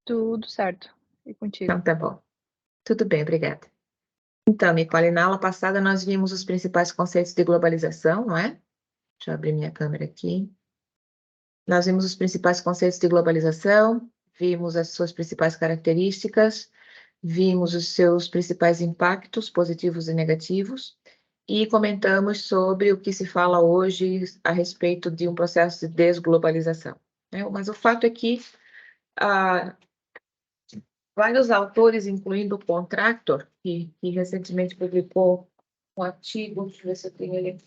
Tudo certo. E contigo? Então tá bom. Tudo bem, obrigada. Então, Nicole, na aula passada nós vimos os principais conceitos de globalização, não é? Deixa eu abrir minha câmera aqui. Nós vimos os principais conceitos de globalização, vimos as suas principais características, vimos os seus principais impactos positivos e negativos, e comentamos sobre o que se fala hoje a respeito de um processo de desglobalização, né? Mas o fato é que vários autores, incluindo o Contractor, que recentemente publicou um artigo, deixa eu ver se eu tenho ele.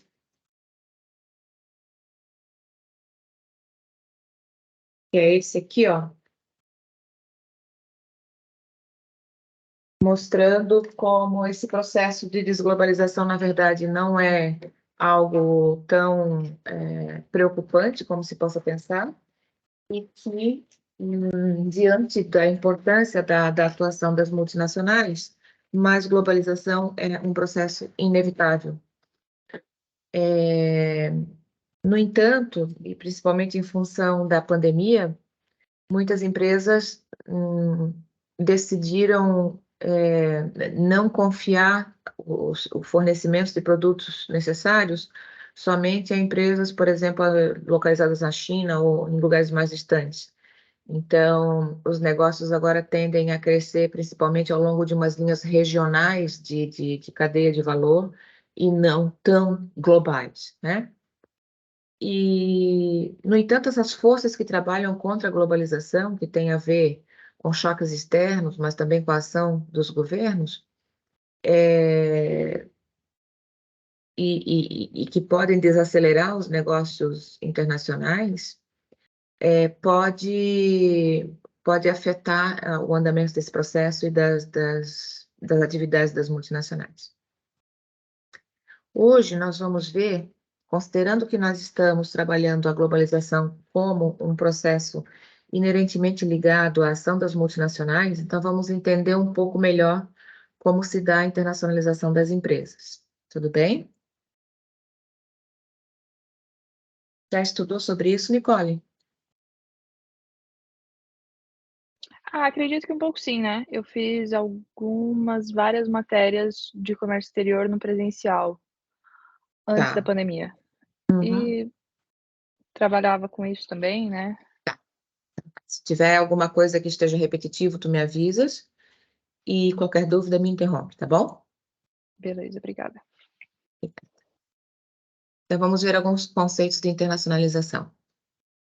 Que é esse aqui, ó. Mostrando como esse processo de desglobalização, na verdade, não é algo tão preocupante como se possa pensar, e que, diante da importância da atuação das multinacionais, mais globalização é um processo inevitável. No entanto, e principalmente em função da pandemia, muitas empresas decidiram não confiar o fornecimento de produtos necessários somente a empresas, por exemplo, localizadas na China ou em lugares mais distantes. Então, os negócios agora tendem a crescer principalmente ao longo de umas linhas regionais de cadeia de valor e não tão globais, né? E, no entanto, essas forças que trabalham contra a globalização, que tem a ver com choques externos, mas também com a ação dos governos, e que podem desacelerar os negócios internacionais, pode afetar o andamento desse processo e das atividades das multinacionais. Hoje nós vamos ver, considerando que nós estamos trabalhando a globalização como um processo inerentemente ligado à ação das multinacionais, então vamos entender um pouco melhor como se dá a internacionalização das empresas. Tudo bem? Já estudou sobre isso, Nicole? Acredito que um pouco sim, né? Eu fiz várias matérias de comércio exterior no presencial antes da Tá. pandemia. Uhum. E trabalhava com isso também, né? Se tiver alguma coisa que esteja repetitivo, tu me avisas e qualquer dúvida me interrompe, tá bom? Beleza, obrigada. Então vamos ver alguns conceitos de internacionalização.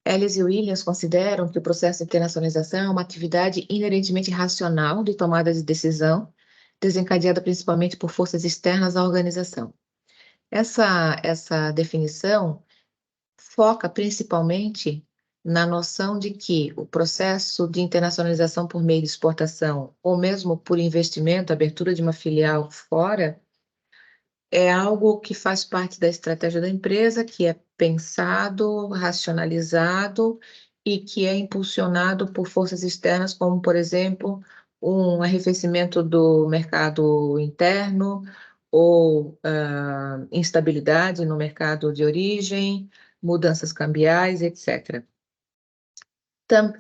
Ellis e Williams consideram que o processo de internacionalização é uma atividade inerentemente racional de tomada de decisão, desencadeada principalmente por forças externas à organização. Essa definição foca principalmente na noção de que o processo de internacionalização por meio de exportação, ou mesmo por investimento, abertura de uma filial fora, é algo que faz parte da estratégia da empresa, que é pensado, racionalizado e que é impulsionado por forças externas, como, por exemplo, um arrefecimento do mercado interno ou instabilidade no mercado de origem, mudanças cambiais, etc.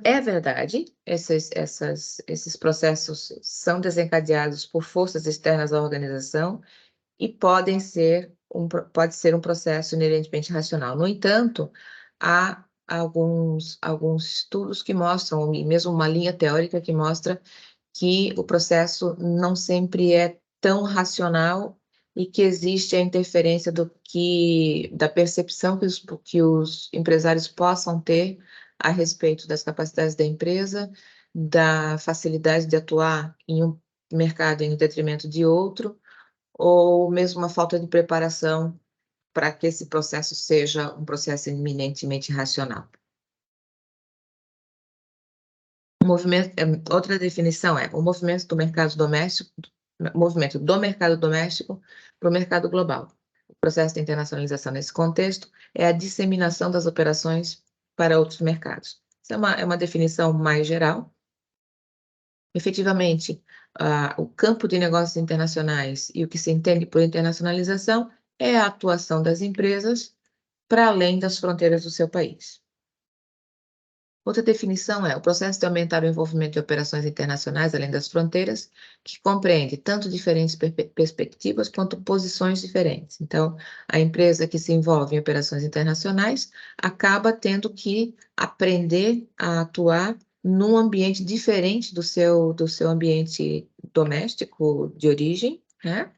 É verdade, esses processos são desencadeados por forças externas à organização, e pode ser um processo inerentemente racional. No entanto, há alguns estudos que mostram, e mesmo uma linha teórica que mostra que o processo não sempre é tão racional e que existe a interferência da percepção que os empresários possam ter a respeito das capacidades da empresa, da facilidade de atuar em um mercado em detrimento de outro, ou mesmo uma falta de preparação para que esse processo seja um processo eminentemente racional. Outra definição é o movimento do mercado doméstico para o mercado global. O processo de internacionalização nesse contexto é a disseminação das operações para outros mercados. Essa é uma definição mais geral. Efetivamente, o campo de negócios internacionais e o que se entende por internacionalização é a atuação das empresas para além das fronteiras do seu país. Outra definição é o processo de aumentar o envolvimento de operações internacionais além das fronteiras, que compreende tanto diferentes perspectivas quanto posições diferentes. Então, a empresa que se envolve em operações internacionais acaba tendo que aprender a atuar num ambiente diferente do seu ambiente doméstico de origem, né?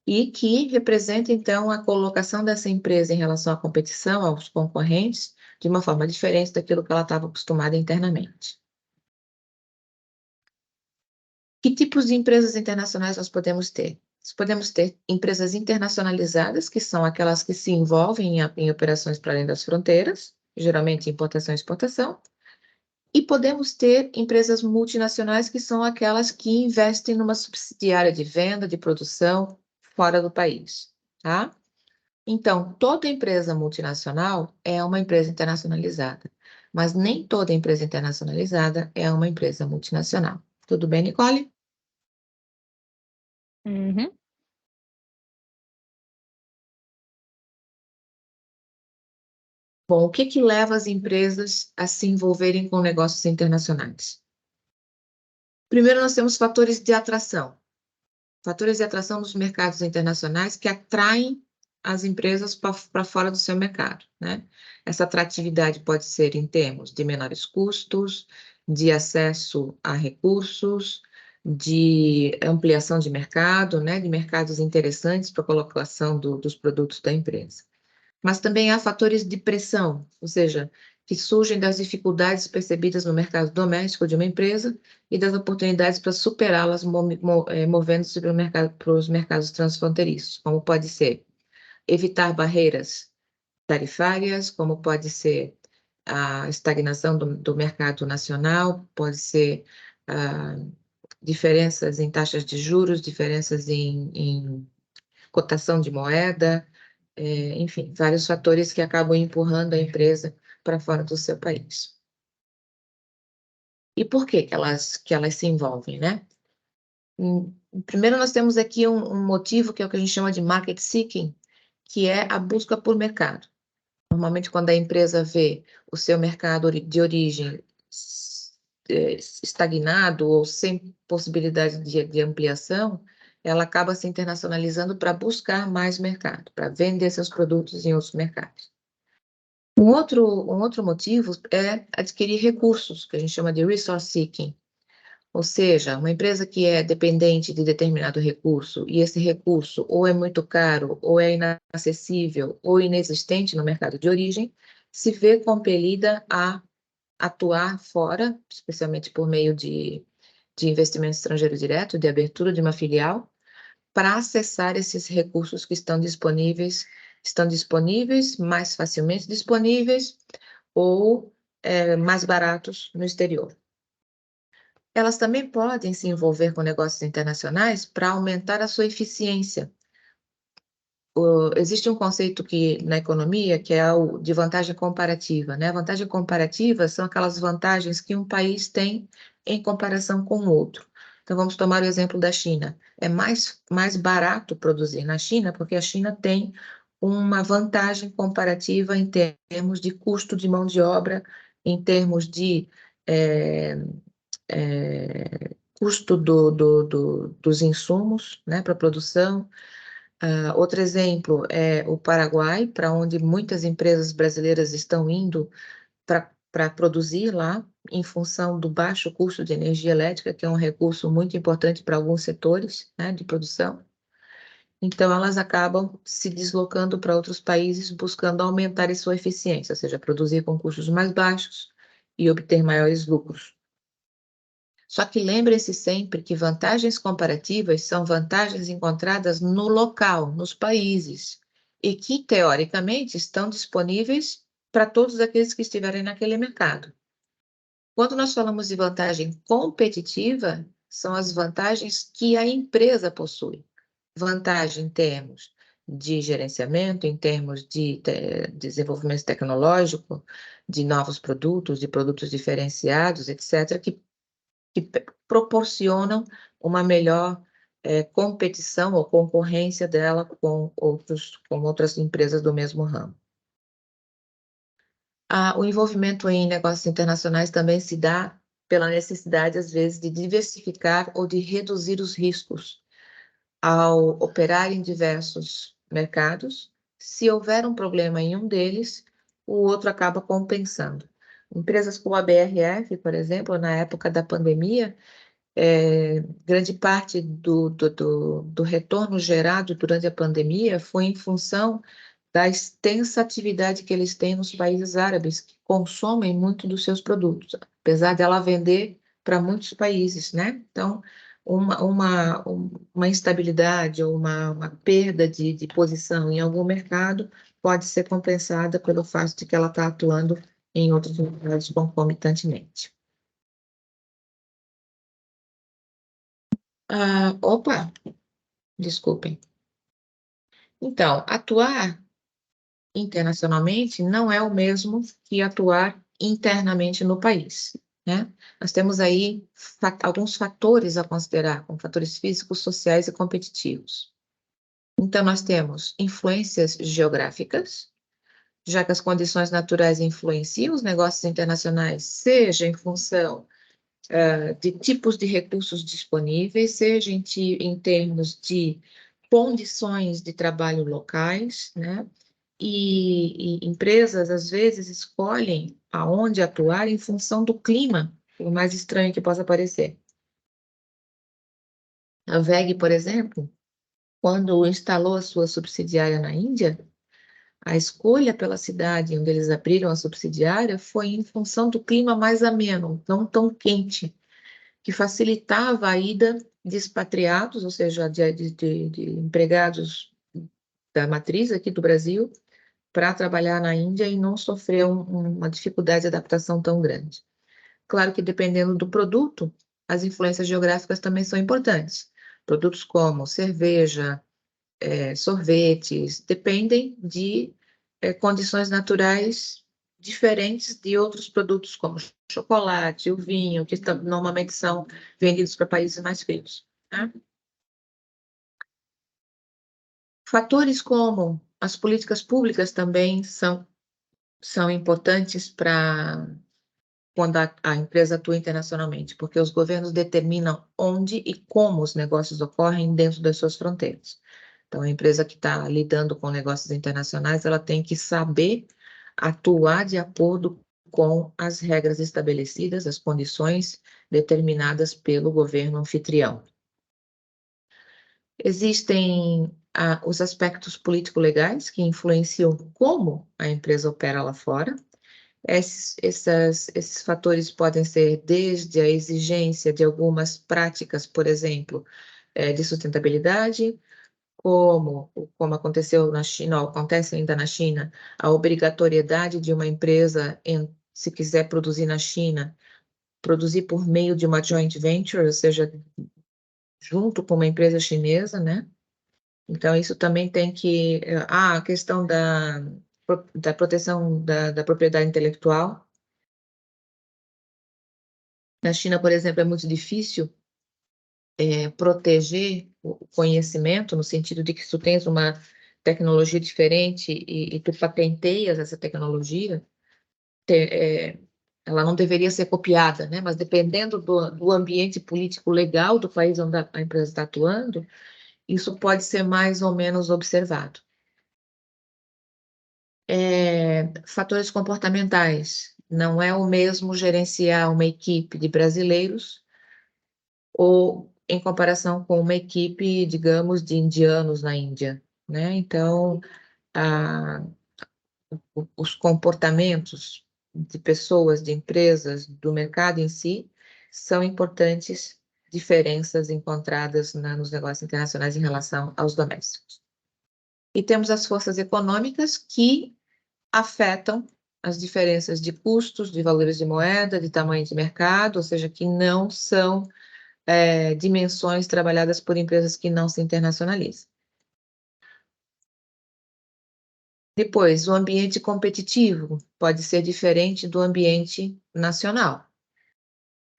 E que representa, então, a colocação dessa empresa em relação à competição, aos concorrentes, de uma forma diferente daquilo que ela estava acostumada internamente. Que tipos de empresas internacionais nós podemos ter? Nós podemos ter empresas internacionalizadas, que são aquelas que se envolvem em operações para além das fronteiras, geralmente importação e exportação, e podemos ter empresas multinacionais, que são aquelas que investem numa subsidiária de venda, de produção, fora do país, tá? Então, toda empresa multinacional é uma empresa internacionalizada, mas nem toda empresa internacionalizada é uma empresa multinacional. Tudo bem, Nicole? Uhum. Bom, o que que leva as empresas a se envolverem com negócios internacionais? Primeiro, nós temos fatores de atração. Fatores de atração nos mercados internacionais que atraem as empresas para fora do seu mercado, né? Essa atratividade pode ser em termos de menores custos, de acesso a recursos, de ampliação de mercado, né? De mercados interessantes para a colocação dos produtos da empresa. Mas também há fatores de pressão, ou seja, que surgem das dificuldades percebidas no mercado doméstico de uma empresa e das oportunidades para superá-las, movendo-se para os mercados transfronteiriços, como pode ser evitar barreiras tarifárias, como pode ser a estagnação do mercado nacional, pode ser diferenças em taxas de juros, diferenças em cotação de moeda, enfim, vários fatores que acabam empurrando a empresa para fora do seu país. E por que elas se envolvem, né? Primeiro, nós temos aqui um motivo que é o que a gente chama de market seeking, que é a busca por mercado. Normalmente, quando a empresa vê o seu mercado de origem estagnado ou sem possibilidade de ampliação, ela acaba se internacionalizando para buscar mais mercado, para vender seus produtos em outros mercados. Um outro motivo é adquirir recursos, que a gente chama de resource seeking. Ou seja, uma empresa que é dependente de determinado recurso e esse recurso ou é muito caro, ou é inacessível, ou inexistente no mercado de origem, se vê compelida a atuar fora, especialmente por meio de investimento estrangeiro direto, de abertura de uma filial, para acessar esses recursos que estão disponíveis, mais facilmente disponíveis ou mais baratos no exterior. Elas também podem se envolver com negócios internacionais para aumentar a sua eficiência. Existe um conceito na economia que é o de vantagem comparativa, né? Vantagem comparativa são aquelas vantagens que um país tem em comparação com o outro. Então, vamos tomar o exemplo da China. É mais barato produzir na China, porque a China tem uma vantagem comparativa em termos de custo de mão de obra, em termos de custo dos insumos, né, para a produção. Outro exemplo é o Paraguai, para onde muitas empresas brasileiras estão indo para produzir lá, em função do baixo custo de energia elétrica, que é um recurso muito importante para alguns setores, né, de produção. Então, elas acabam se deslocando para outros países, buscando aumentar a sua eficiência, ou seja, produzir com custos mais baixos e obter maiores lucros. Só que lembre-se sempre que vantagens comparativas são vantagens encontradas no local, nos países, e que, teoricamente, estão disponíveis para todos aqueles que estiverem naquele mercado. Quando nós falamos de vantagem competitiva, são as vantagens que a empresa possui. Vantagem em termos de gerenciamento, em termos de desenvolvimento tecnológico, de novos produtos, de produtos diferenciados, etc., que proporcionam uma melhor competição ou concorrência dela com outras empresas do mesmo ramo. O envolvimento em negócios internacionais também se dá pela necessidade, às vezes, de diversificar ou de reduzir os riscos. Ao operar em diversos mercados, se houver um problema em um deles, o outro acaba compensando. Empresas como a BRF, por exemplo, na época da pandemia, grande parte do retorno gerado durante a pandemia foi em função da extensa atividade que eles têm nos países árabes, que consomem muito dos seus produtos, apesar dela vender para muitos países, né? Então, uma instabilidade ou uma perda de posição em algum mercado pode ser compensada pelo fato de que ela está atuando em outros mercados concomitantemente. Opa, desculpem. Então, atuar internacionalmente não é o mesmo que atuar internamente no país, né? Nós temos aí alguns fatores a considerar, como fatores físicos, sociais e competitivos. Então, nós temos influências geográficas, já que as condições naturais influenciam os negócios internacionais, seja em função de tipos de recursos disponíveis, seja em termos de condições de trabalho locais, né? E empresas, às vezes, escolhem aonde atuar em função do clima, por mais estranho que possa parecer. A WEG, por exemplo, quando instalou a sua subsidiária na Índia, a escolha pela cidade onde eles abriram a subsidiária foi em função do clima mais ameno, não tão quente, que facilitava a ida de expatriados, ou seja, de empregados da matriz aqui do Brasil, para trabalhar na Índia e não sofrer uma dificuldade de adaptação tão grande. Claro que dependendo do produto, as influências geográficas também são importantes. Produtos como cerveja, sorvetes, dependem de condições naturais diferentes de outros produtos como chocolate, o vinho, que normalmente são vendidos para países mais frios, né? Fatores como as políticas públicas também são importantes para quando a empresa atua internacionalmente, porque os governos determinam onde e como os negócios ocorrem dentro das suas fronteiras. Então, a empresa que está lidando com negócios internacionais, ela tem que saber atuar de acordo com as regras estabelecidas, as condições determinadas pelo governo anfitrião. Existem os aspectos político-legais que influenciam como a empresa opera lá fora. Esses fatores podem ser desde a exigência de algumas práticas, por exemplo, de sustentabilidade, como aconteceu na China, ou acontece ainda na China, a obrigatoriedade de uma empresa, se quiser produzir na China, produzir por meio de uma joint venture, ou seja, junto com uma empresa chinesa, né? Então, isso também tem que... a questão da proteção da propriedade intelectual. Na China, por exemplo, é muito difícil proteger o conhecimento, no sentido de que se tu tens uma tecnologia diferente e tu patenteias essa tecnologia, ela não deveria ser copiada, né? Mas dependendo do ambiente político legal do país onde a empresa está atuando, isso pode ser mais ou menos observado. Fatores comportamentais. Não é o mesmo gerenciar uma equipe de brasileiros ou em comparação com uma equipe, digamos, de indianos na Índia, né? Então, os comportamentos de pessoas, de empresas, do mercado em si, são importantes diferenças encontradas nos negócios internacionais em relação aos domésticos. E temos as forças econômicas que afetam as diferenças de custos, de valores de moeda, de tamanho de mercado, ou seja, que não são dimensões trabalhadas por empresas que não se internacionalizam. Depois, o ambiente competitivo pode ser diferente do ambiente nacional.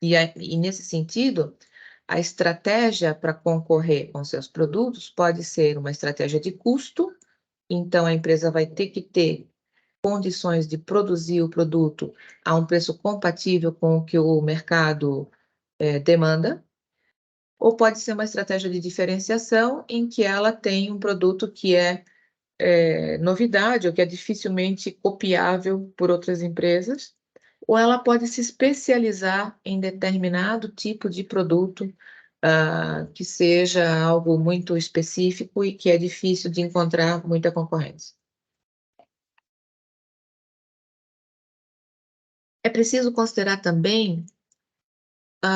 E nesse sentido, a estratégia para concorrer com seus produtos pode ser uma estratégia de custo, então a empresa vai ter que ter condições de produzir o produto a um preço compatível com o que o mercado demanda, ou pode ser uma estratégia de diferenciação em que ela tem um produto que é novidade ou que é dificilmente copiável por outras empresas, ou ela pode se especializar em determinado tipo de produto que seja algo muito específico e que é difícil de encontrar muita concorrência. É preciso considerar também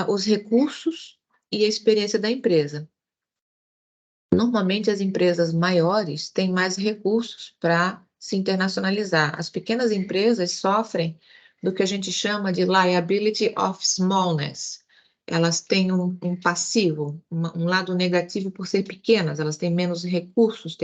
os recursos e a experiência da empresa. Normalmente, as empresas maiores têm mais recursos para se internacionalizar. As pequenas empresas sofrem do que a gente chama de liability of smallness. Elas têm um passivo, um lado negativo por ser pequenas. Elas têm menos recursos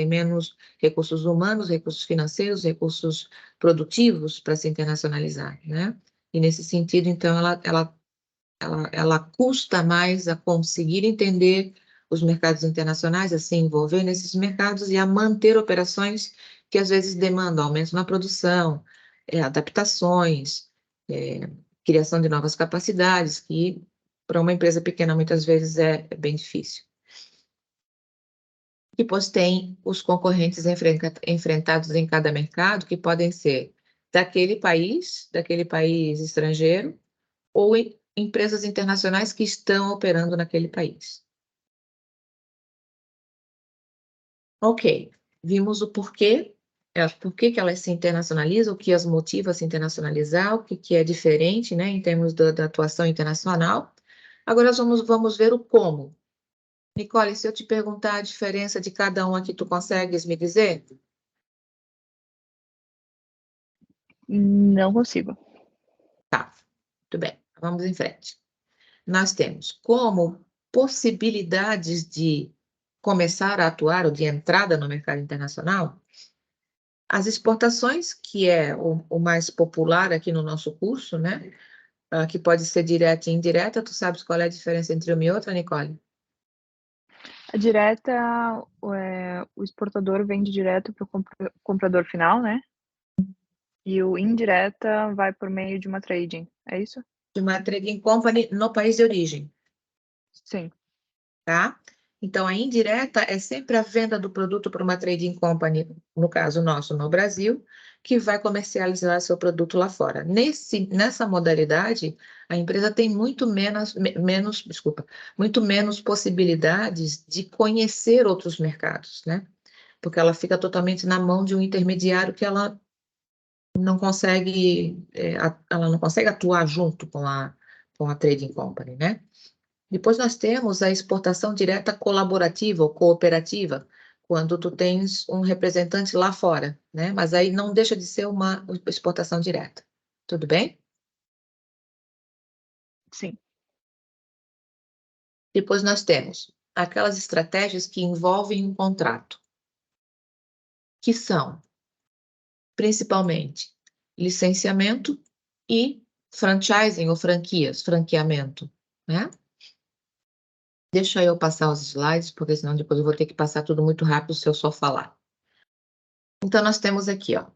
humanos, recursos financeiros, recursos produtivos para se internacionalizar, né? E nesse sentido, então, ela custa mais a conseguir entender os mercados internacionais, a se envolver nesses mercados e a manter operações que às vezes demandam aumento na produção, adaptações, criação de novas capacidades, que para uma empresa pequena muitas vezes é bem difícil. Depois tem os concorrentes enfrentados em cada mercado, que podem ser daquele país estrangeiro, ou empresas internacionais que estão operando naquele país. Ok, vimos o porquê, por que elas se internacionalizam, o que as motiva a se internacionalizar, o que é diferente, né, em termos da atuação internacional. Agora nós vamos ver o como. Nicole, se eu te perguntar a diferença de cada um aqui, tu consegues me dizer? Não consigo. Tá, muito bem, vamos em frente. Nós temos como possibilidades de começar a atuar ou de entrada no mercado internacional, as exportações, que é o mais popular aqui no nosso curso, né? Que pode ser direta e indireta. Tu sabes qual é a diferença entre uma e outra, Nicole? A direta, o exportador vende direto para o comprador final, né? E o indireta vai por meio de uma trading, é isso? De uma trading company no país de origem, Sim. tá? Então, a indireta é sempre a venda do produto para uma trading company, no caso nosso, no Brasil, que vai comercializar seu produto lá fora. Nessa modalidade, a empresa tem muito menos possibilidades de conhecer outros mercados, né? Porque ela fica totalmente na mão de um intermediário que ela não consegue, ela não consegue atuar junto com a trading company, né? Depois nós temos a exportação direta colaborativa ou cooperativa, quando tu tens um representante lá fora, né? Mas aí não deixa de ser uma exportação direta. Tudo bem? Sim. Depois nós temos aquelas estratégias que envolvem um contrato, que são principalmente licenciamento e franchising ou franqueamento, né? Deixa eu passar os slides, porque senão depois eu vou ter que passar tudo muito rápido se eu só falar. Então, nós temos aqui, ó,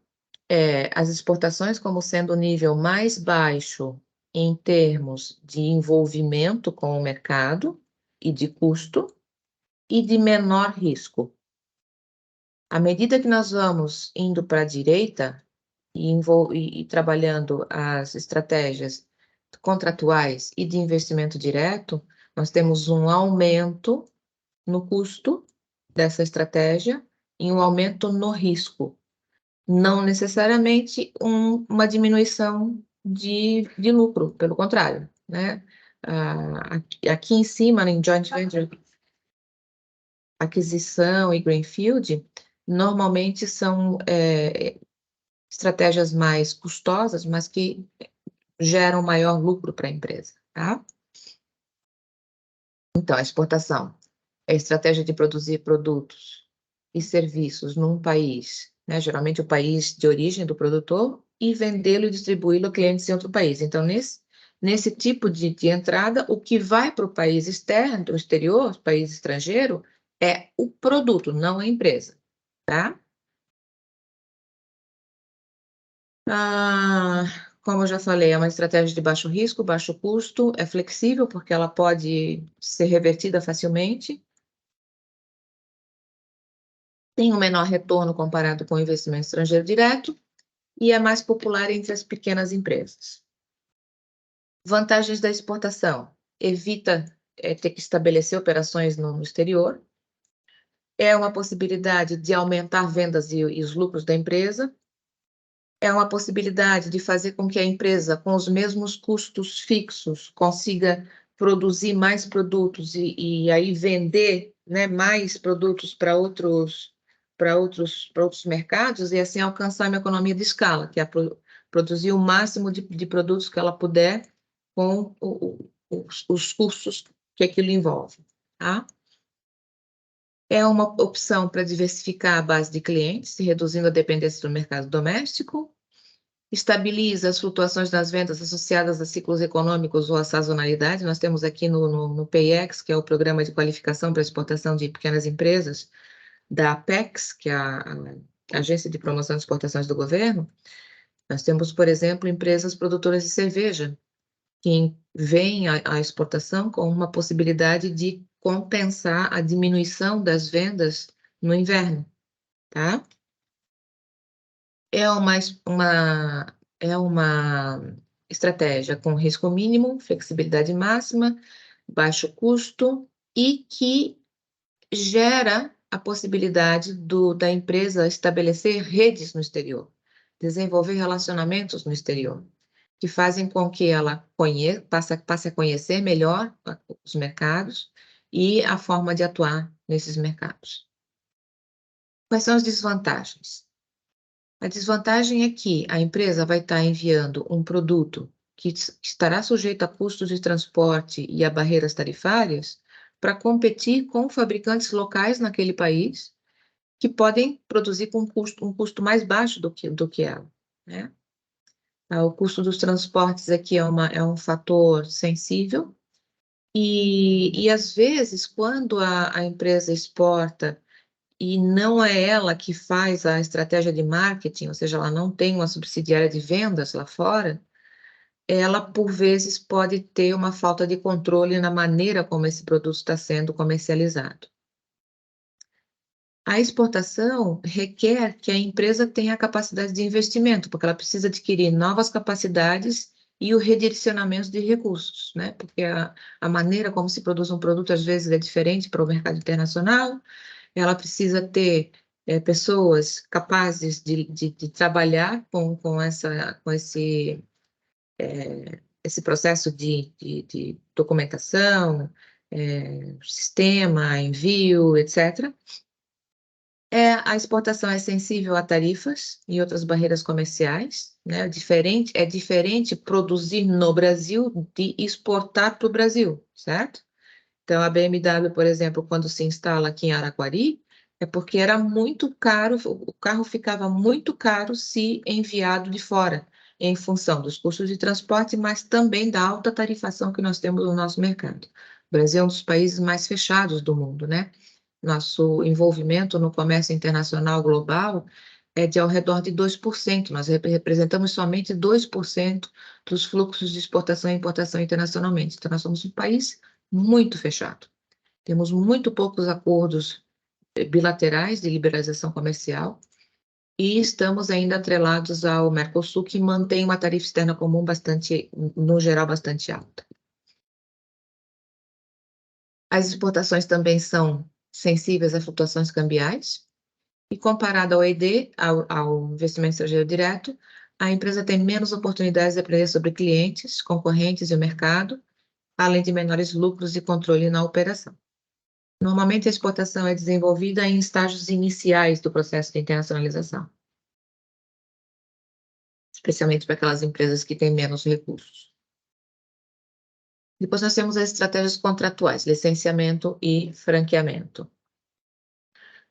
as exportações como sendo o nível mais baixo em termos de envolvimento com o mercado e de custo e de menor risco. À medida que nós vamos indo para a direita e trabalhando as estratégias contratuais e de investimento direto, nós temos um aumento no custo dessa estratégia e um aumento no risco. Não necessariamente uma diminuição de lucro, pelo contrário, né? Aqui em cima, em joint venture, aquisição e greenfield, normalmente são estratégias mais custosas, mas que geram maior lucro para a empresa, tá? Então, a exportação é a estratégia de produzir produtos e serviços num país, né? Geralmente o país de origem do produtor, e vendê-lo e distribuí-lo a clientes em outro país. Então, nesse tipo de entrada, o que vai para o país externo, o exterior, país estrangeiro, é o produto, não a empresa, tá? Como eu já falei, é uma estratégia de baixo risco, baixo custo, é flexível porque ela pode ser revertida facilmente, tem um menor retorno comparado com o investimento estrangeiro direto e é mais popular entre as pequenas empresas. Vantagens da exportação: evita ter que estabelecer operações no exterior, é uma possibilidade de aumentar vendas e os lucros da empresa, é uma possibilidade de fazer com que a empresa, com os mesmos custos fixos, consiga produzir mais produtos e aí vender, né, mais produtos para outros mercados e assim alcançar uma economia de escala, que é produzir o máximo de produtos que ela puder com os custos que aquilo envolve, tá? É uma opção para diversificar a base de clientes, reduzindo a dependência do mercado doméstico. Estabiliza as flutuações das vendas associadas a ciclos econômicos ou a sazonalidade. Nós temos aqui no PIEX, que é o Programa de Qualificação para Exportação de Pequenas Empresas, da Apex, que é a Agência de Promoção de Exportações do Governo. Nós temos, por exemplo, empresas produtoras de cerveja, que veem a exportação como uma possibilidade de compensar a diminuição das vendas no inverno, tá? É uma estratégia com risco mínimo, flexibilidade máxima, baixo custo e que gera a possibilidade da empresa estabelecer redes no exterior, desenvolver relacionamentos no exterior, que fazem com que ela passe a conhecer melhor os mercados e a forma de atuar nesses mercados. Quais são as desvantagens? A desvantagem é que a empresa vai estar enviando um produto que estará sujeito a custos de transporte e a barreiras tarifárias para competir com fabricantes locais naquele país que podem produzir com um custo mais baixo do que ela, né? O custo dos transportes aqui é um fator sensível e às vezes, quando a empresa exporta e não é ela que faz a estratégia de marketing, ou seja, ela não tem uma subsidiária de vendas lá fora, ela, por vezes, pode ter uma falta de controle na maneira como esse produto está sendo comercializado. A exportação requer que a empresa tenha a capacidade de investimento, porque ela precisa adquirir novas capacidades e o redirecionamento de recursos, né? Porque a maneira como se produz um produto, às vezes, é diferente para o mercado internacional, ela precisa ter pessoas capazes de trabalhar com esse processo de documentação, sistema, envio, etc. A exportação é sensível a tarifas e outras barreiras comerciais, né? É diferente produzir no Brasil de exportar para o Brasil, certo? Então, a BMW, por exemplo, quando se instala aqui em Araquari, é porque era muito caro, o carro ficava muito caro se enviado de fora, em função dos custos de transporte, mas também da alta tarifação que nós temos no nosso mercado. O Brasil é um dos países mais fechados do mundo, né? Nosso envolvimento no comércio internacional global é de ao redor de 2%. Nós representamos somente 2% dos fluxos de exportação e importação internacionalmente. Então, nós somos um país muito fechado. Temos muito poucos acordos bilaterais de liberalização comercial e estamos ainda atrelados ao Mercosul, que mantém uma tarifa externa comum bastante, no geral, bastante alta. As exportações também são sensíveis a flutuações cambiais e comparado ao ED, ao investimento estrangeiro direto, a empresa tem menos oportunidades de aprender sobre clientes, concorrentes e o mercado, além de menores lucros e controle na operação. Normalmente, a exportação é desenvolvida em estágios iniciais do processo de internacionalização, especialmente para aquelas empresas que têm menos recursos. Depois nós temos as estratégias contratuais, licenciamento e franqueamento.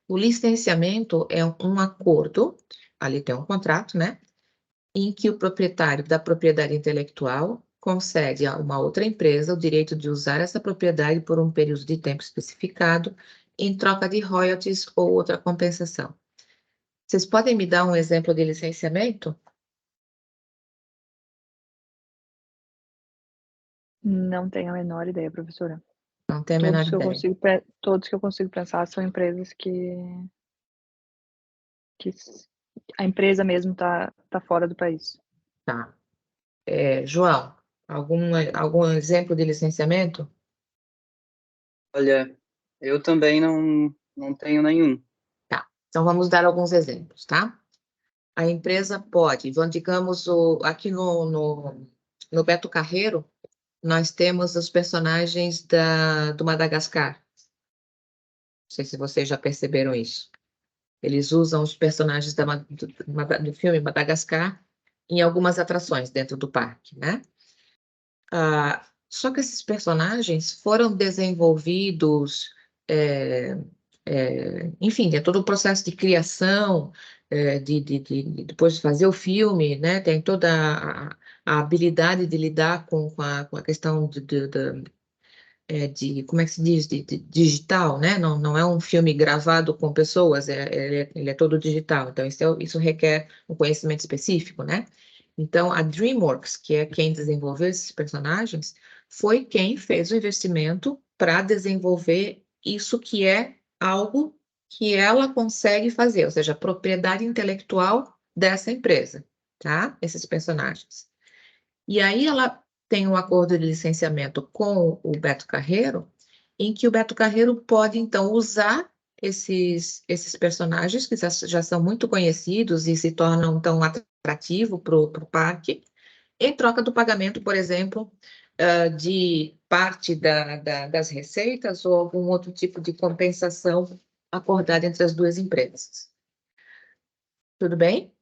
O licenciamento é um acordo, ali tem um contrato, né, em que o proprietário da propriedade intelectual concede a uma outra empresa o direito de usar essa propriedade por um período de tempo especificado, em troca de royalties ou outra compensação. Vocês podem me dar um exemplo de licenciamento? Não tenho a menor ideia, professora. Não tem a menor ideia. Todos que eu consigo pensar são empresas que a empresa mesmo tá fora do país. Tá. João, algum exemplo de licenciamento? Olha, eu também não tenho nenhum. Tá. Então, vamos dar alguns exemplos, tá? A empresa pode, digamos, aqui no Beto Carreiro, nós temos os personagens do Madagascar. Não sei se vocês já perceberam isso. Eles usam os personagens do filme Madagascar em algumas atrações dentro do parque, né? Só que esses personagens foram desenvolvidos, enfim, tem todo o processo de criação, depois de fazer o filme, né? Tem toda a habilidade de lidar com a questão como é que se diz, de digital, né? Não é um filme gravado com pessoas, ele é todo digital. Então, isso requer um conhecimento específico, né? Então, a DreamWorks, que é quem desenvolveu esses personagens, foi quem fez o investimento para desenvolver isso que é algo que ela consegue fazer, ou seja, a propriedade intelectual dessa empresa, tá? Esses personagens. E aí ela tem um acordo de licenciamento com o Beto Carreiro, em que o Beto Carreiro pode, então, usar esses personagens que já são muito conhecidos e se tornam tão atrativos para o parque, em troca do pagamento, por exemplo, de parte das receitas ou algum outro tipo de compensação acordada entre as duas empresas. Tudo bem?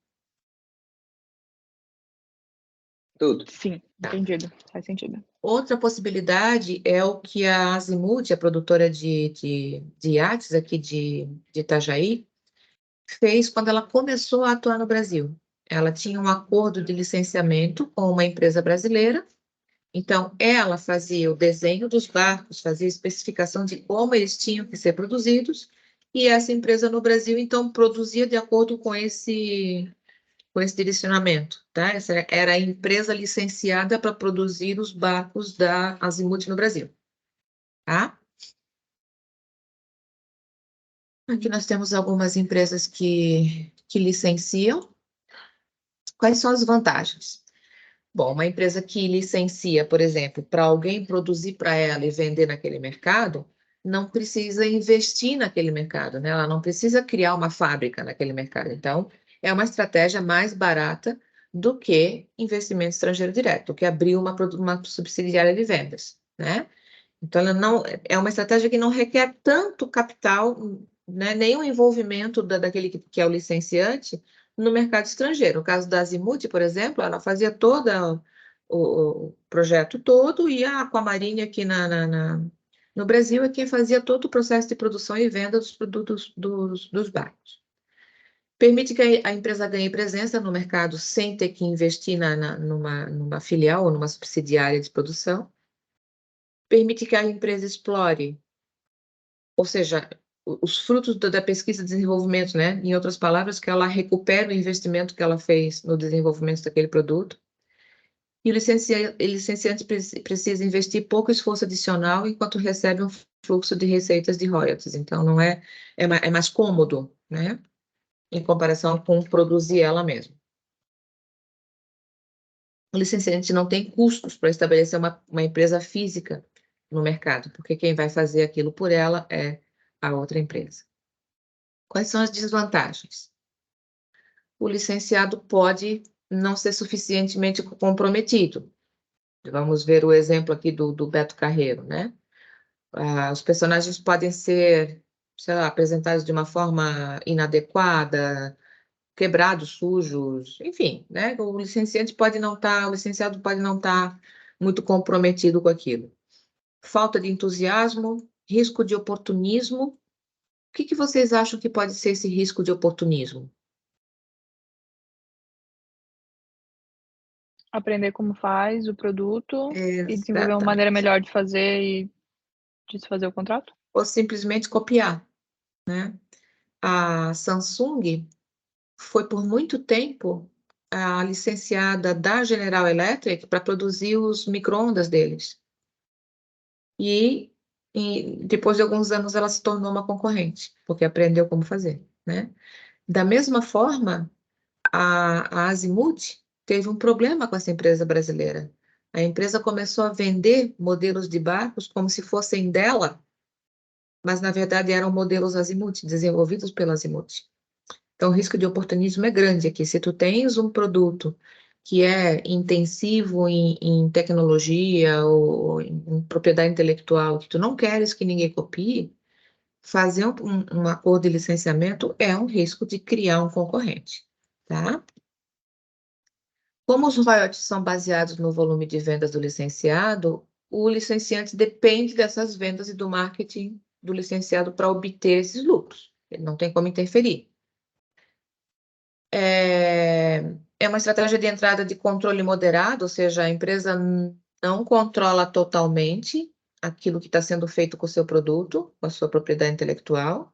Tudo. Sim, Tá. entendido. Faz sentido. Outra possibilidade é o que a Azimuth, a produtora de iates aqui de Itajaí, fez quando ela começou a atuar no Brasil. Ela tinha um acordo de licenciamento com uma empresa brasileira, então ela fazia o desenho dos barcos, fazia a especificação de como eles tinham que ser produzidos, e essa empresa no Brasil, então, produzia de acordo com esse direcionamento, tá? Essa era a empresa licenciada para produzir os barcos da Azimuth no Brasil, tá? Aqui nós temos algumas empresas que licenciam. Quais são as vantagens? Bom, uma empresa que licencia, por exemplo, para alguém produzir para ela e vender naquele mercado, não precisa investir naquele mercado, né? Ela não precisa criar uma fábrica naquele mercado. Então, é uma estratégia mais barata do que investimento estrangeiro direto, do que abrir uma subsidiária de vendas, né? Então, ela não é uma estratégia que não requer tanto capital, né? Nem o envolvimento daquele que é o licenciante no mercado estrangeiro. No caso da Azimuth, por exemplo, ela fazia todo o projeto todo e a Aquamarine aqui no Brasil é quem fazia todo o processo de produção e venda dos produtos dos barcos. Permite que a empresa ganhe presença no mercado sem ter que investir numa filial ou numa subsidiária de produção. Permite que a empresa explore, ou seja, os frutos da pesquisa e desenvolvimento, né? Em outras palavras, que ela recupera o investimento que ela fez no desenvolvimento daquele produto. E o licenciante precisa investir pouco esforço adicional enquanto recebe um fluxo de receitas de royalties. Então, não é mais cômodo, né? Em comparação com produzir ela mesma. O licenciante não tem custos para estabelecer uma empresa física no mercado, porque quem vai fazer aquilo por ela é a outra empresa. Quais são as desvantagens? O licenciado pode não ser suficientemente comprometido. Vamos ver o exemplo aqui do Beto Carreiro, né? Os personagens podem ser, sei lá, apresentados de uma forma inadequada, quebrados, sujos, enfim, né? O licenciado pode não estar muito comprometido com aquilo. Falta de entusiasmo, risco de oportunismo. O que vocês acham que pode ser esse risco de oportunismo? Aprender como faz o produto e desenvolver uma Exatamente. maneira melhor de fazer e de se fazer o contrato? Ou simplesmente copiar, né? A Samsung foi por muito tempo a licenciada da General Electric para produzir os micro-ondas deles. e depois de alguns anos ela se tornou uma concorrente, porque aprendeu como fazer, né? Da mesma forma, a Azimuth teve um problema com essa empresa brasileira. A empresa começou a vender modelos de barcos como se fossem dela, mas na verdade eram modelos Azimuth, desenvolvidos pela Azimuth. Então, o risco de oportunismo é grande aqui. Se tu tens um produto que é intensivo em tecnologia ou em propriedade intelectual, que tu não queres que ninguém copie, fazer um acordo de licenciamento é um risco de criar um concorrente, tá? Como os royalties são baseados no volume de vendas do licenciado, o licenciante depende dessas vendas e do marketing do licenciado para obter esses lucros. Ele não tem como interferir. É uma estratégia de entrada de controle moderado, ou seja, a empresa não controla totalmente aquilo que está sendo feito com o seu produto, com a sua propriedade intelectual,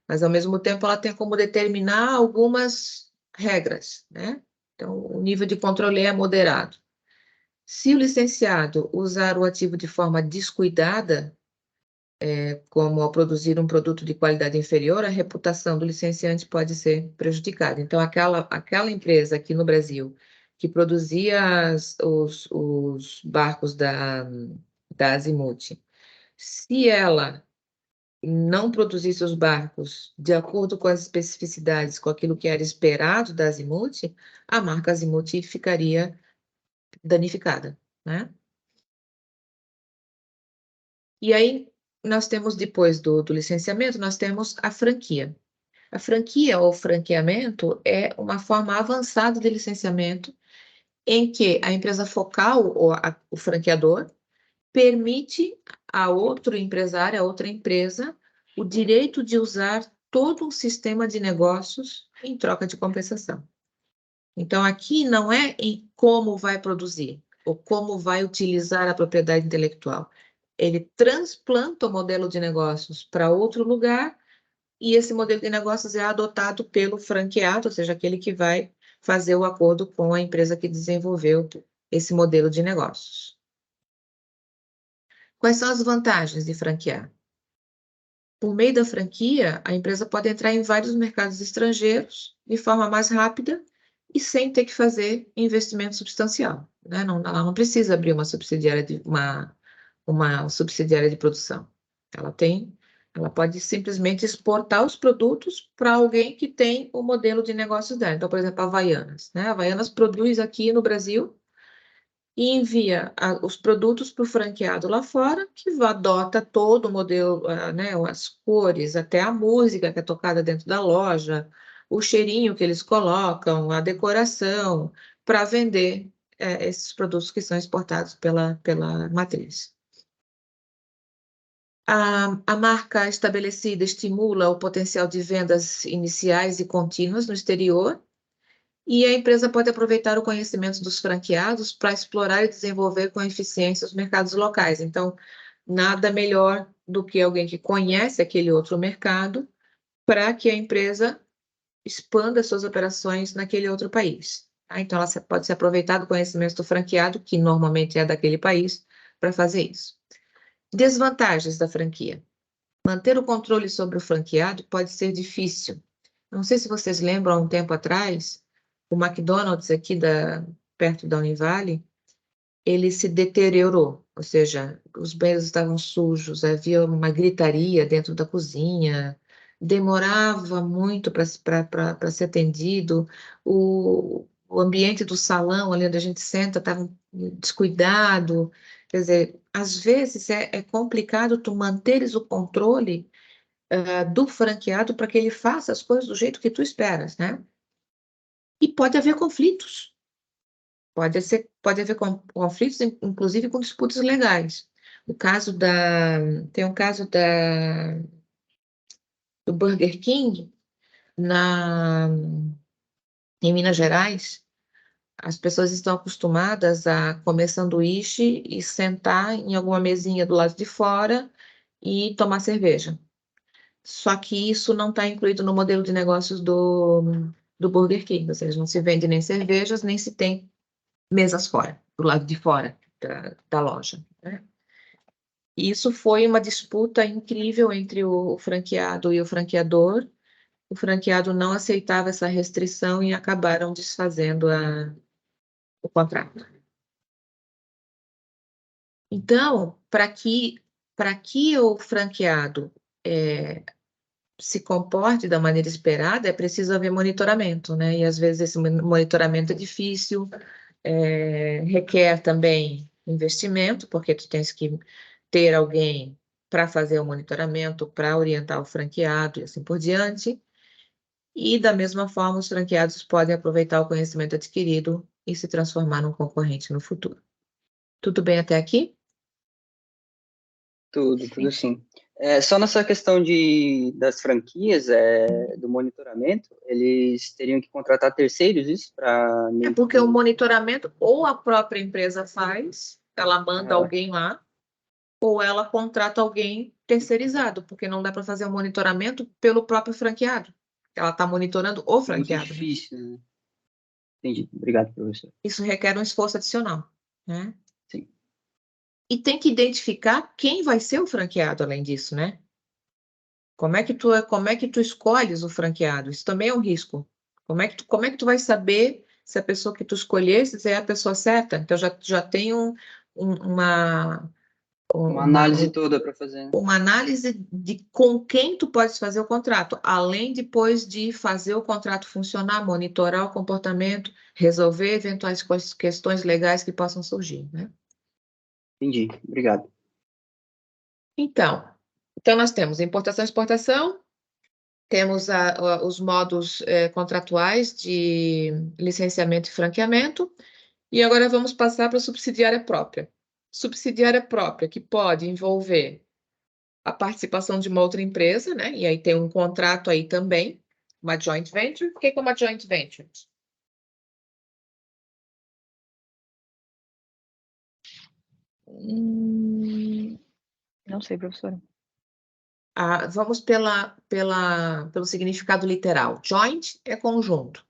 mas ao mesmo tempo ela tem como determinar algumas regras, né? Então, o nível de controle é moderado. Se o licenciado usar o ativo de forma descuidada, como ao produzir um produto de qualidade inferior, a reputação do licenciante pode ser prejudicada. Então, aquela empresa aqui no Brasil que produzia os barcos da Azimuth, se ela não produzisse os barcos de acordo com as especificidades, com aquilo que era esperado da Azimuth, a marca Azimuth ficaria danificada, né? E aí, nós temos, depois do licenciamento, nós temos a franquia. A franquia ou franqueamento é uma forma avançada de licenciamento em que a empresa focal ou o franqueador permite a outro empresário, a outra empresa, o direito de usar todo um sistema de negócios em troca de compensação. Então, aqui não é em como vai produzir ou como vai utilizar a propriedade intelectual. Ele transplanta o modelo de negócios para outro lugar e esse modelo de negócios é adotado pelo franqueado, ou seja, aquele que vai fazer o acordo com a empresa que desenvolveu esse modelo de negócios. Quais são as vantagens de franquear? Por meio da franquia, a empresa pode entrar em vários mercados estrangeiros de forma mais rápida e sem ter que fazer investimento substancial, né? Ela não precisa abrir uma subsidiária de produção. Ela pode simplesmente exportar os produtos para alguém que tem o modelo de negócio dela. Então, por exemplo, a Havaianas, né? A Havaianas produz aqui no Brasil e envia os produtos para o franqueado lá fora, que adota todo o modelo, né, as cores, até a música que é tocada dentro da loja, o cheirinho que eles colocam, a decoração, para vender esses produtos que são exportados pela matriz. A marca estabelecida estimula o potencial de vendas iniciais e contínuas no exterior, e a empresa pode aproveitar o conhecimento dos franqueados para explorar e desenvolver com eficiência os mercados locais. Então, nada melhor do que alguém que conhece aquele outro mercado para que a empresa expanda suas operações naquele outro país. Tá? Então, ela pode se aproveitar do conhecimento do franqueado, que normalmente é daquele país, para fazer isso. Desvantagens da franquia. Manter o controle sobre o franqueado pode ser difícil. Não sei se vocês lembram, há um tempo atrás, o McDonald's aqui perto da Univale, ele se deteriorou, ou seja, os banheiros estavam sujos, havia uma gritaria dentro da cozinha, demorava muito para ser atendido, o ambiente do salão, ali onde a gente senta, estava descuidado, quer dizer, às vezes é complicado tu manteres o controle do franqueado para que ele faça as coisas do jeito que tu esperas, né? E pode haver conflitos. Pode haver conflitos, inclusive com disputas legais. Tem um caso do Burger King em Minas Gerais. As pessoas estão acostumadas a comer sanduíche e sentar em alguma mesinha do lado de fora e tomar cerveja. Só que isso não está incluído no modelo de negócios do Burger King, ou seja, não se vende nem cervejas, nem se tem mesas fora, do lado de fora da loja, né? E isso foi uma disputa incrível entre o franqueado e o franqueador. O franqueado não aceitava essa restrição e acabaram desfazendo o contrato. Então, para que o franqueado se comporte da maneira esperada, é preciso haver monitoramento, né? E às vezes esse monitoramento é difícil, requer também investimento, porque tu tens que ter alguém para fazer o monitoramento, para orientar o franqueado e assim por diante. E da mesma forma, os franqueados podem aproveitar o conhecimento adquirido e se transformar num concorrente no futuro. Tudo bem até aqui? Tudo sim. Só nessa questão das franquias, do monitoramento, eles teriam que contratar terceiros, isso, para... É porque o monitoramento ou a própria empresa faz, ela manda alguém lá, ou ela contrata alguém terceirizado, porque não dá para fazer o monitoramento pelo próprio franqueado. Ela está monitorando o Muito franqueado. difícil, né? Entendi. Obrigado, professor. Isso requer um esforço adicional, né? Sim. E tem que identificar quem vai ser o franqueado além disso, né? Como é que tu escolhes o franqueado? Isso também é um risco. Como é que tu vai saber se a pessoa que tu escolhesse é a pessoa certa? Então já tem uma Análise toda para fazer. uma análise de com quem tu podes fazer o contrato, além depois de fazer o contrato funcionar, monitorar o comportamento, resolver eventuais questões legais que possam surgir, né? Entendi. Obrigado. Então nós temos importação e exportação, temos os modos contratuais de licenciamento e franqueamento, e agora vamos passar para a subsidiária própria. Subsidiária própria, que pode envolver a participação de uma outra empresa, né? E aí tem um contrato aí também, uma joint venture. O que é uma joint venture? Não sei, professora. Vamos pelo significado literal. Joint é conjunto.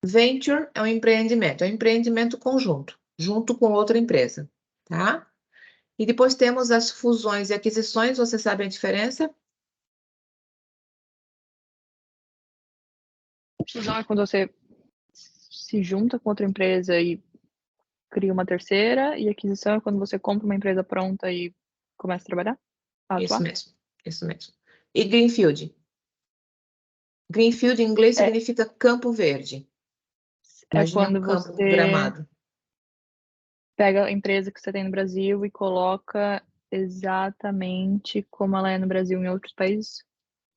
Venture é um empreendimento conjunto, junto com outra empresa, tá? E depois temos as fusões e aquisições, você sabe a diferença? Fusão é quando você se junta com outra empresa e cria uma terceira, e aquisição é quando você compra uma empresa pronta e começa a trabalhar? Isso mesmo. E Greenfield? Greenfield em inglês significa campo verde. Imagina quando um campo você gramado. pega a empresa que você tem no Brasil e coloca exatamente como ela é no Brasil em outros países,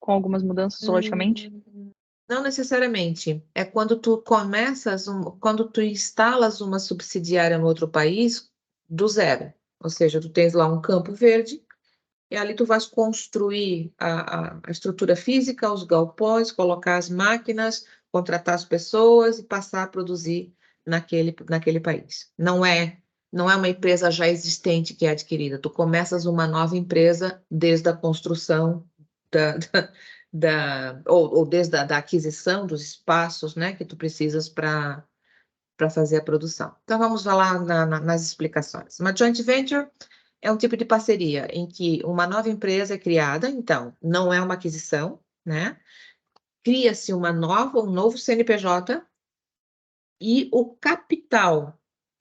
com algumas mudanças, logicamente. Não necessariamente. É quando quando tu instalas uma subsidiária no outro país do zero. Ou seja, tu tens lá um campo verde e ali tu vais construir a estrutura física, os galpões, colocar as máquinas, contratar as pessoas e passar a produzir naquele país. Não é uma empresa já existente que é adquirida. Tu começas uma nova empresa desde a construção ou desde a aquisição dos espaços, né, que tu precisas para fazer a produção. Então, vamos falar nas explicações. Uma joint venture é um tipo de parceria em que uma nova empresa é criada, então, não é uma aquisição, né? Cria-se um novo CNPJ e o capital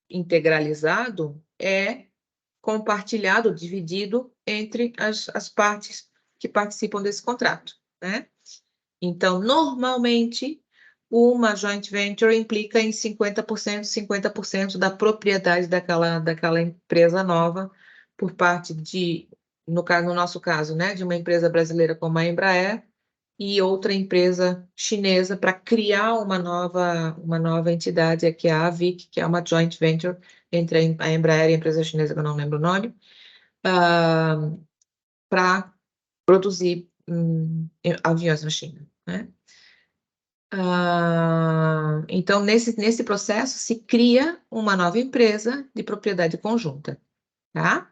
integralizado é compartilhado, dividido entre as partes que participam desse contrato, né? Então, normalmente, uma joint venture implica em 50% da propriedade daquela empresa nova por parte no nosso caso, né, de uma empresa brasileira como a Embraer e outra empresa chinesa para criar uma nova entidade, que é a AVIC, que é uma joint venture entre a Embraer e a empresa chinesa, que eu não lembro o nome, para produzir aviões na China, né? Então, nesse processo, se cria uma nova empresa de propriedade conjunta, tá?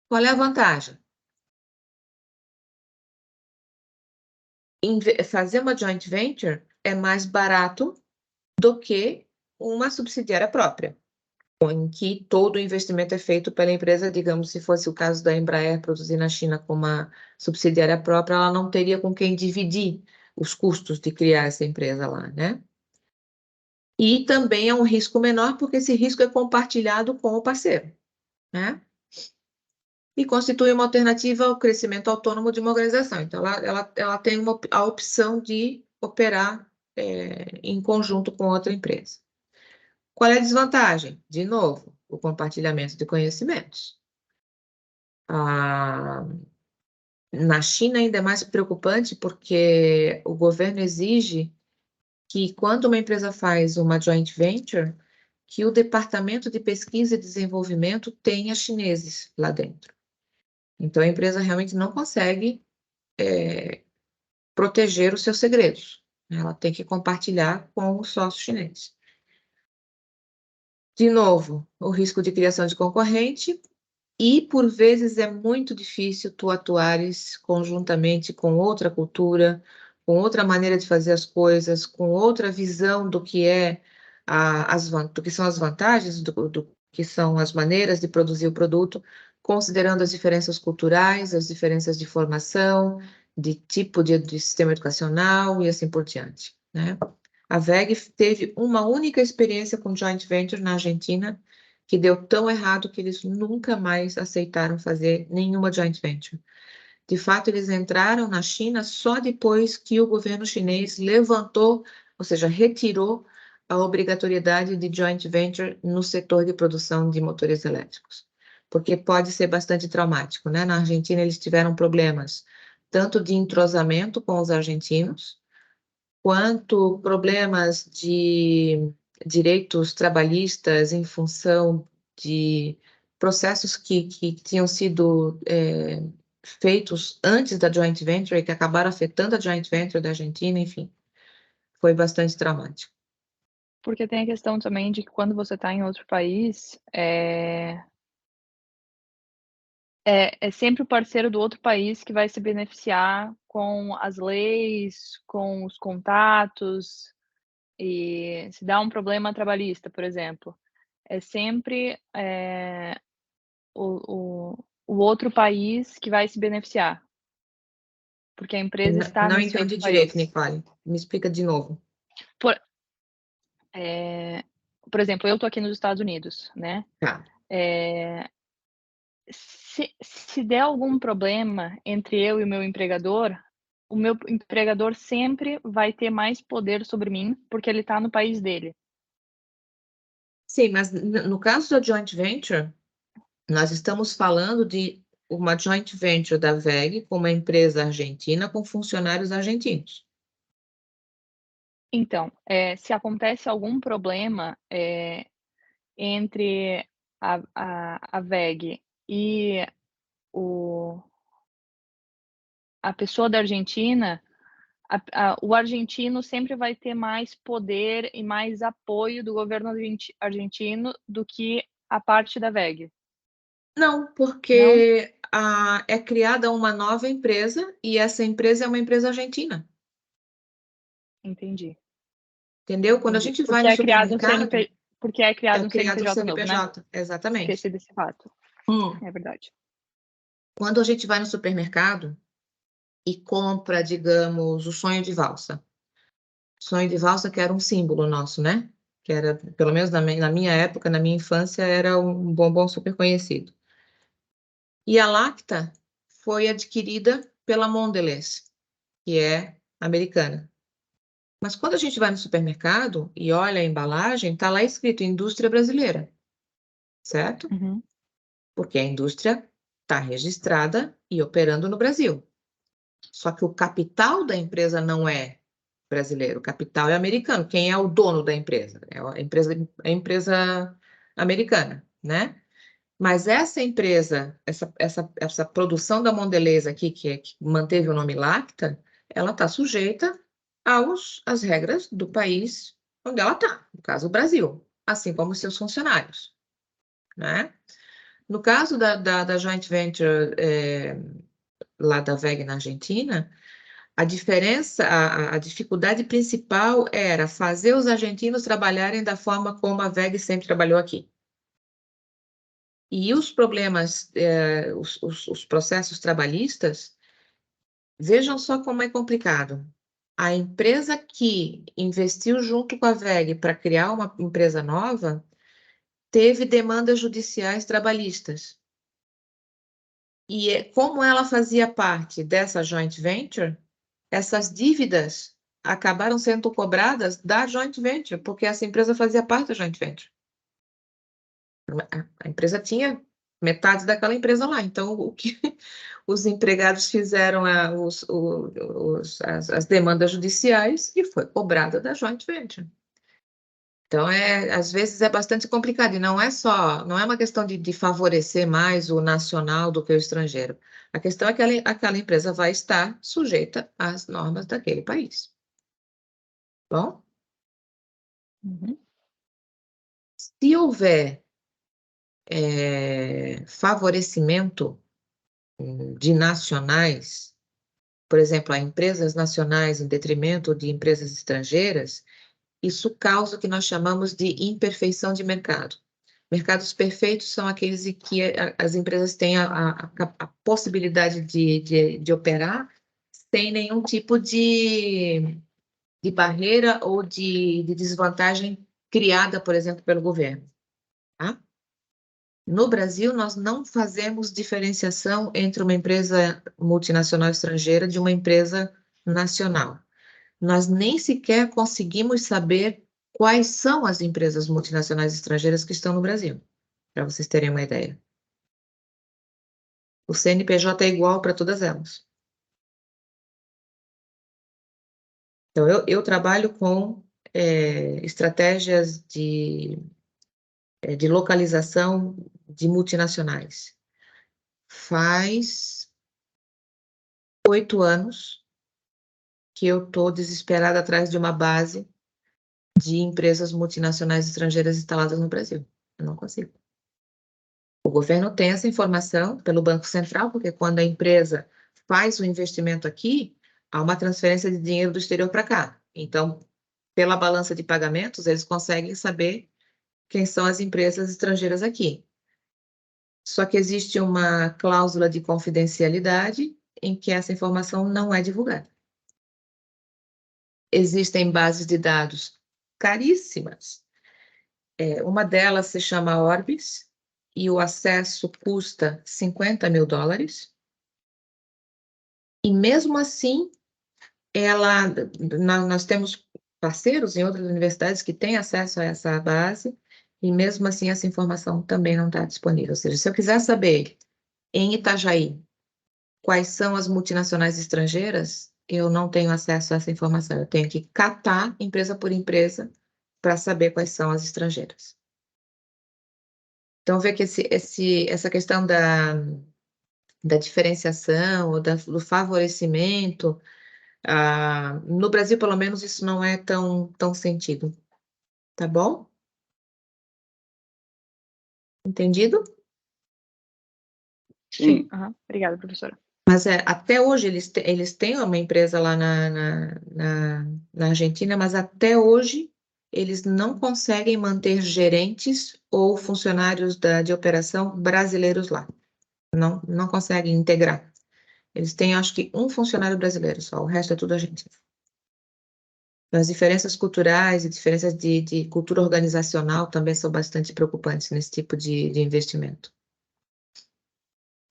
Qual é a vantagem? Fazer uma joint venture é mais barato do que uma subsidiária própria. em que todo o investimento é feito pela empresa, digamos, se fosse o caso da Embraer produzir na China com uma subsidiária própria, ela não teria com quem dividir os custos de criar essa empresa lá, né? E também é um risco menor, porque esse risco é compartilhado com o parceiro, né? E constitui uma alternativa ao crescimento autônomo de uma organização. Então, ela tem a opção de operar em conjunto com outra empresa. Qual é a desvantagem? De novo, o compartilhamento de conhecimentos. Na China ainda é mais preocupante porque o governo exige que quando uma empresa faz uma joint venture, que o departamento de pesquisa e desenvolvimento tenha chineses lá dentro. Então, a empresa realmente não consegue proteger os seus segredos. Ela tem que compartilhar com o sócio chinês. De novo, o risco de criação de concorrente e, por vezes, é muito difícil tu atuares conjuntamente com outra cultura, com outra maneira de fazer as coisas, com outra visão do que do que são as vantagens, do que são as maneiras de produzir o produto, considerando as diferenças culturais, as diferenças de formação, de tipo de sistema educacional e assim por diante, né? A WEG teve uma única experiência com joint venture na Argentina, que deu tão errado que eles nunca mais aceitaram fazer nenhuma joint venture. De fato, eles entraram na China só depois que o governo chinês levantou, ou seja, retirou a obrigatoriedade de joint venture no setor de produção de motores elétricos, porque pode ser bastante traumático, né? Na Argentina, eles tiveram problemas tanto de entrosamento com os argentinos, quanto problemas de direitos trabalhistas em função de processos que tinham sido feitos antes da joint venture e que acabaram afetando a joint venture da Argentina, enfim, foi bastante traumático. Porque tem a questão também de que quando você está em outro país, é sempre o parceiro do outro país que vai se beneficiar com as leis, com os contatos, e se dá um problema trabalhista, por exemplo, é sempre o outro país que vai se beneficiar, porque a empresa está Não nesse entendi outro direito, país. Nicole. Me explica de novo. Por exemplo, eu estou aqui nos Estados Unidos, né? Tá. Se der algum problema entre eu e o meu empregador sempre vai ter mais poder sobre mim, porque ele está no país dele. Sim, mas no caso da joint venture, nós estamos falando de uma joint venture da WEG com uma empresa argentina com funcionários argentinos. Então, se acontece algum problema entre a WEG e a pessoa da Argentina, o argentino sempre vai ter mais poder e mais apoio do governo argentino do que a parte da WEG. Não, porque é criada uma nova empresa e essa empresa é uma empresa argentina. Entendi. Entendeu? Quando a gente vai no supermercado, porque é criado é um criado um CNPJ novo, né? CNPJ, exatamente. Esqueci desse fato. É verdade. Quando a gente vai no supermercado e compra, digamos, o sonho de valsa. Sonho de valsa que era um símbolo nosso, né? Que era, pelo menos na minha época, na minha infância, era um bombom super conhecido. E a Lacta foi adquirida pela Mondelez, que é americana. Mas quando a gente vai no supermercado e olha a embalagem, está lá escrito indústria brasileira, certo? Uhum. Porque a indústria está registrada e operando no Brasil. Só que o capital da empresa não é brasileiro, o capital é americano. Quem é o dono da empresa? É a empresa americana, né? Mas essa empresa, essa produção da Mondelez aqui, que manteve o nome Lacta, ela está sujeita às regras do país onde ela está, no caso o Brasil, assim como os seus funcionários, né? No caso da joint venture lá da WEG na Argentina, a diferença, a dificuldade principal era fazer os argentinos trabalharem da forma como a WEG sempre trabalhou aqui. E os problemas, os processos trabalhistas, vejam só como é complicado. A empresa que investiu junto com a VEG para criar uma empresa nova teve demandas judiciais trabalhistas. E como ela fazia parte dessa joint venture, essas dívidas acabaram sendo cobradas da joint venture, porque essa empresa fazia parte da joint venture. A empresa tinha metade daquela empresa lá, então o que os empregados fizeram as demandas judiciais e foi cobrada da joint venture. Então, às vezes é bastante complicado, e não é uma questão de favorecer mais o nacional do que o estrangeiro. A questão é que aquela empresa vai estar sujeita às normas daquele país. Bom? Uhum. Se houver favorecimento de nacionais, por exemplo, a empresas nacionais em detrimento de empresas estrangeiras, isso causa o que nós chamamos de imperfeição de mercado. Mercados perfeitos são aqueles em que as empresas têm a possibilidade de operar sem nenhum tipo de barreira ou de desvantagem criada, por exemplo, pelo governo. Tá? No Brasil, nós não fazemos diferenciação entre uma empresa multinacional estrangeira de uma empresa nacional. Nós nem sequer conseguimos saber quais são as empresas multinacionais estrangeiras que estão no Brasil, para vocês terem uma ideia. O CNPJ é igual para todas elas. Então, eu trabalho com estratégias de localização de multinacionais. Faz 8 anos que eu estou desesperada atrás de uma base de empresas multinacionais estrangeiras instaladas no Brasil. Eu não consigo. O governo tem essa informação pelo Banco Central, porque quando a empresa faz o investimento aqui, há uma transferência de dinheiro do exterior para cá. Então, pela balança de pagamentos, eles conseguem saber quem são as empresas estrangeiras aqui. Só que existe uma cláusula de confidencialidade em que essa informação não é divulgada. Existem bases de dados caríssimas. Uma delas se chama Orbis, e o acesso custa $50 mil. E mesmo assim, nós temos parceiros em outras universidades que têm acesso a essa base, e mesmo assim essa informação também não está disponível. Ou seja, se eu quiser saber em Itajaí quais são as multinacionais estrangeiras, eu não tenho acesso a essa informação. Eu tenho que catar empresa por empresa para saber quais são as estrangeiras. Então, vê que essa questão da diferenciação ou do favorecimento, no Brasil, pelo menos, isso não é tão sentido. Tá bom? Entendido? Sim. Uhum. Obrigada, professora. Mas até hoje eles têm uma empresa lá na Argentina, mas até hoje eles não conseguem manter gerentes ou funcionários de operação brasileiros lá. Não conseguem integrar. Eles têm, acho que, um funcionário brasileiro só, o resto é tudo argentino. As diferenças culturais e diferenças de cultura organizacional também são bastante preocupantes nesse tipo de investimento.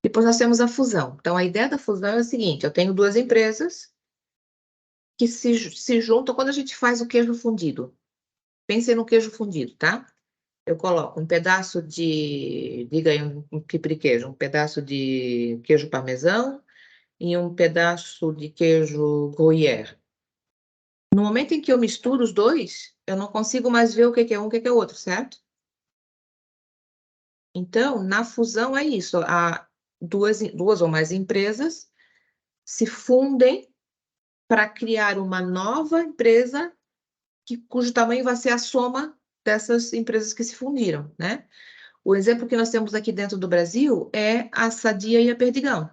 Depois nós temos a fusão. Então, a ideia da fusão é o seguinte: eu tenho duas empresas que se juntam quando a gente faz o queijo fundido. Pensem no queijo fundido, tá? Eu coloco um pedaço diga aí, um tipo de queijo, um pedaço de queijo parmesão e um pedaço de queijo gruyère. No momento em que eu misturo os dois, eu não consigo mais ver o que é um e o que é outro, certo? Então, na fusão é isso. Há duas ou mais empresas se fundem para criar uma nova empresa cujo tamanho vai ser a soma dessas empresas que se fundiram, né? O exemplo que nós temos aqui dentro do Brasil é a Sadia e a Perdigão.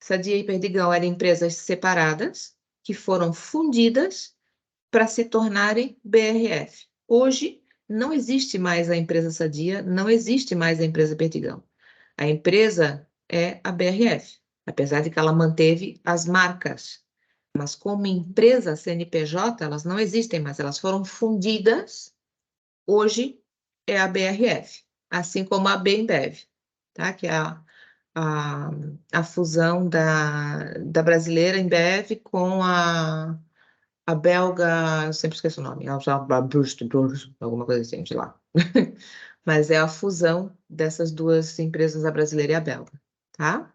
Sadia e Perdigão eram empresas separadas que foram fundidas para se tornarem BRF. Hoje, não existe mais a empresa Sadia, não existe mais a empresa Perdigão. A empresa é a BRF, apesar de que ela manteve as marcas. Mas como empresa CNPJ, elas não existem mais, elas foram fundidas. Hoje é a BRF, assim como a Bembev, tá? Que é a fusão da brasileira Embev com a belga, eu sempre esqueço o nome, alguma coisa assim, sei lá. Mas é a fusão dessas duas empresas, a brasileira e a belga, tá?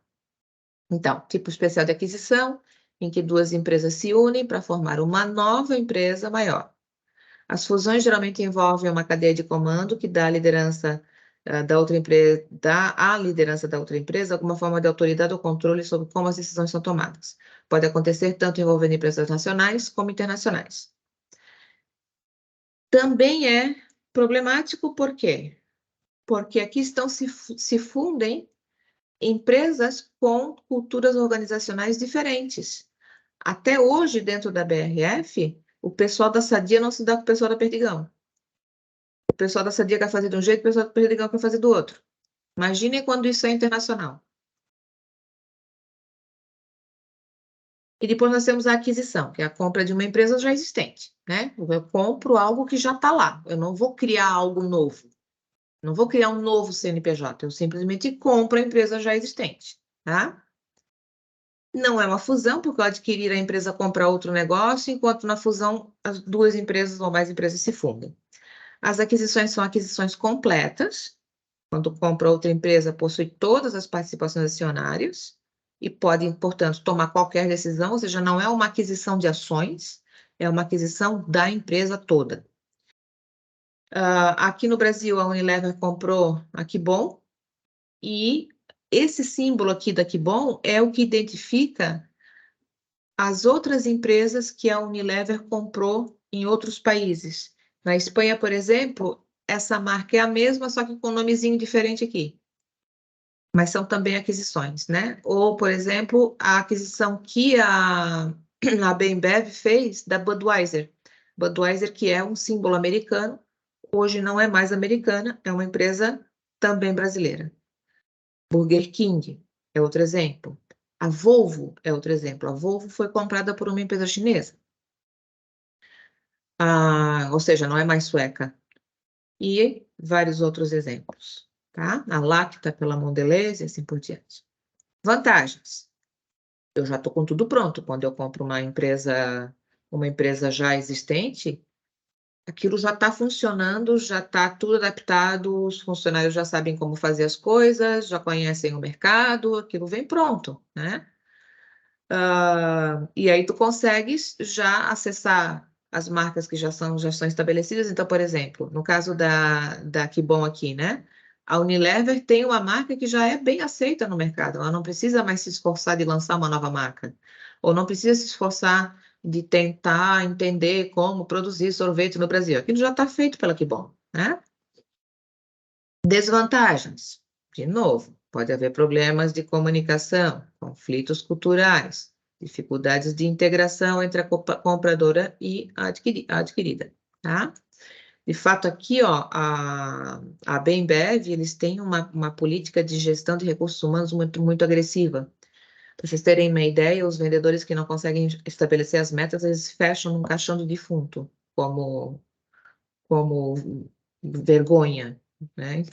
Então, tipo especial de aquisição, em que duas empresas se unem para formar uma nova empresa maior. As fusões geralmente envolvem uma cadeia de comando que dá a liderança da outra empresa, dá à liderança da outra empresa alguma forma de autoridade ou controle sobre como as decisões são tomadas. Pode acontecer tanto envolvendo empresas nacionais como internacionais. Também é problemático por quê? Porque aqui se fundem empresas com culturas organizacionais diferentes. Até hoje, dentro da BRF, o pessoal da Sadia não se dá com o pessoal da Perdigão. O pessoal da Sadia quer fazer de um jeito, o pessoal da Perdigão quer fazer do outro. Imaginem quando isso é internacional. E depois nós temos a aquisição, que é a compra de uma empresa já existente, né? Eu compro algo que já está lá. Eu não vou criar algo novo. Não vou criar um novo CNPJ. Eu simplesmente compro a empresa já existente, tá? Não é uma fusão, porque ao adquirir a empresa compra outro negócio, enquanto na fusão as duas empresas ou mais empresas se fundem. As aquisições são aquisições completas. Quando compra outra empresa, possui todas as participações acionárias e pode, portanto, tomar qualquer decisão, ou seja, não é uma aquisição de ações, é uma aquisição da empresa toda. Aqui no Brasil, a Unilever comprou a Kibon e esse símbolo aqui da Kibon é o que identifica as outras empresas que a Unilever comprou em outros países. Na Espanha, por exemplo, essa marca é a mesma, só que com um nomezinho diferente aqui. Mas são também aquisições, né? Ou, por exemplo, a aquisição que a Bembev fez da Budweiser. Budweiser, que é um símbolo americano, hoje não é mais americana, é uma empresa também brasileira. Burger King é outro exemplo. A Volvo é outro exemplo. A Volvo foi comprada por uma empresa chinesa. Ou seja, não é mais sueca. E vários outros exemplos, tá? A Lacta pela Mondelez e assim por diante. Vantagens. Eu já estou com tudo pronto. Quando eu compro uma empresa já existente, aquilo já está funcionando, já está tudo adaptado, os funcionários já sabem como fazer as coisas, já conhecem o mercado, aquilo vem pronto, né? E aí tu consegues já acessar as marcas que já são estabelecidas. Então, por exemplo, no caso da Kibon aqui, né? A Unilever tem uma marca que já é bem aceita no mercado. Ela não precisa mais se esforçar de lançar uma nova marca. Ou não precisa se esforçar de tentar entender como produzir sorvete no Brasil. Aquilo já está feito pela Kibon, né? Desvantagens. De novo, pode haver problemas de comunicação, conflitos culturais, dificuldades de integração entre a compradora e a adquirida, tá? De fato, aqui, ó, a Bembev, eles têm uma política de gestão de recursos humanos muito agressiva. Para vocês terem uma ideia, os vendedores que não conseguem estabelecer as metas, eles fecham num caixão de defunto, como vergonha, né?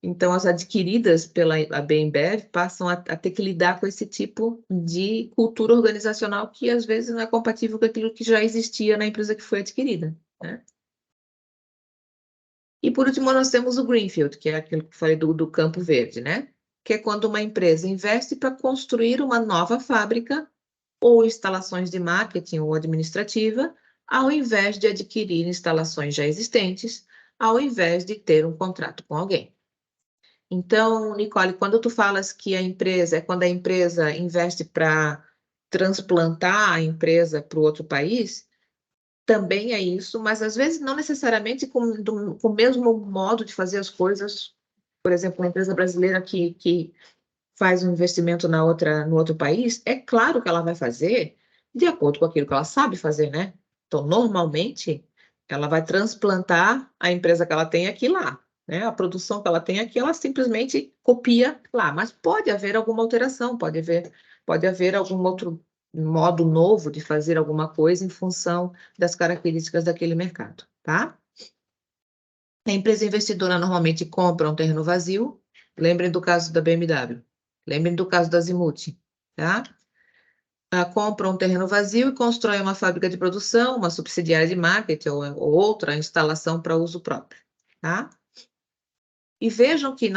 Então, as adquiridas pela Bembev passam a ter que lidar com esse tipo de cultura organizacional que, às vezes, não é compatível com aquilo que já existia na empresa que foi adquirida, né? E, por último, nós temos o Greenfield, que é aquilo que eu falei do Campo Verde, né? Que é quando uma empresa investe para construir uma nova fábrica ou instalações de marketing ou administrativa, ao invés de adquirir instalações já existentes, ao invés de ter um contrato com alguém. Então, Nicole, quando tu falas que a empresa é quando a empresa investe para transplantar a empresa para o outro país, também é isso, mas às vezes não necessariamente com o mesmo modo de fazer as coisas. Por exemplo, uma empresa brasileira que faz um investimento no outro país, é claro que ela vai fazer de acordo com aquilo que ela sabe fazer, né? Então, normalmente, Ela vai transplantar a empresa que ela tem aqui lá, né? A produção que ela tem aqui, ela simplesmente copia lá. Mas pode haver alguma alteração, pode haver algum outro modo novo de fazer alguma coisa em função das características daquele mercado, tá? A empresa investidora normalmente compra um terreno vazio. Lembrem do caso da BMW. Lembrem do caso da Azimuth, tá? Compra um terreno vazio e constrói uma fábrica de produção, uma subsidiária de marketing ou outra instalação para uso próprio, tá? E vejam que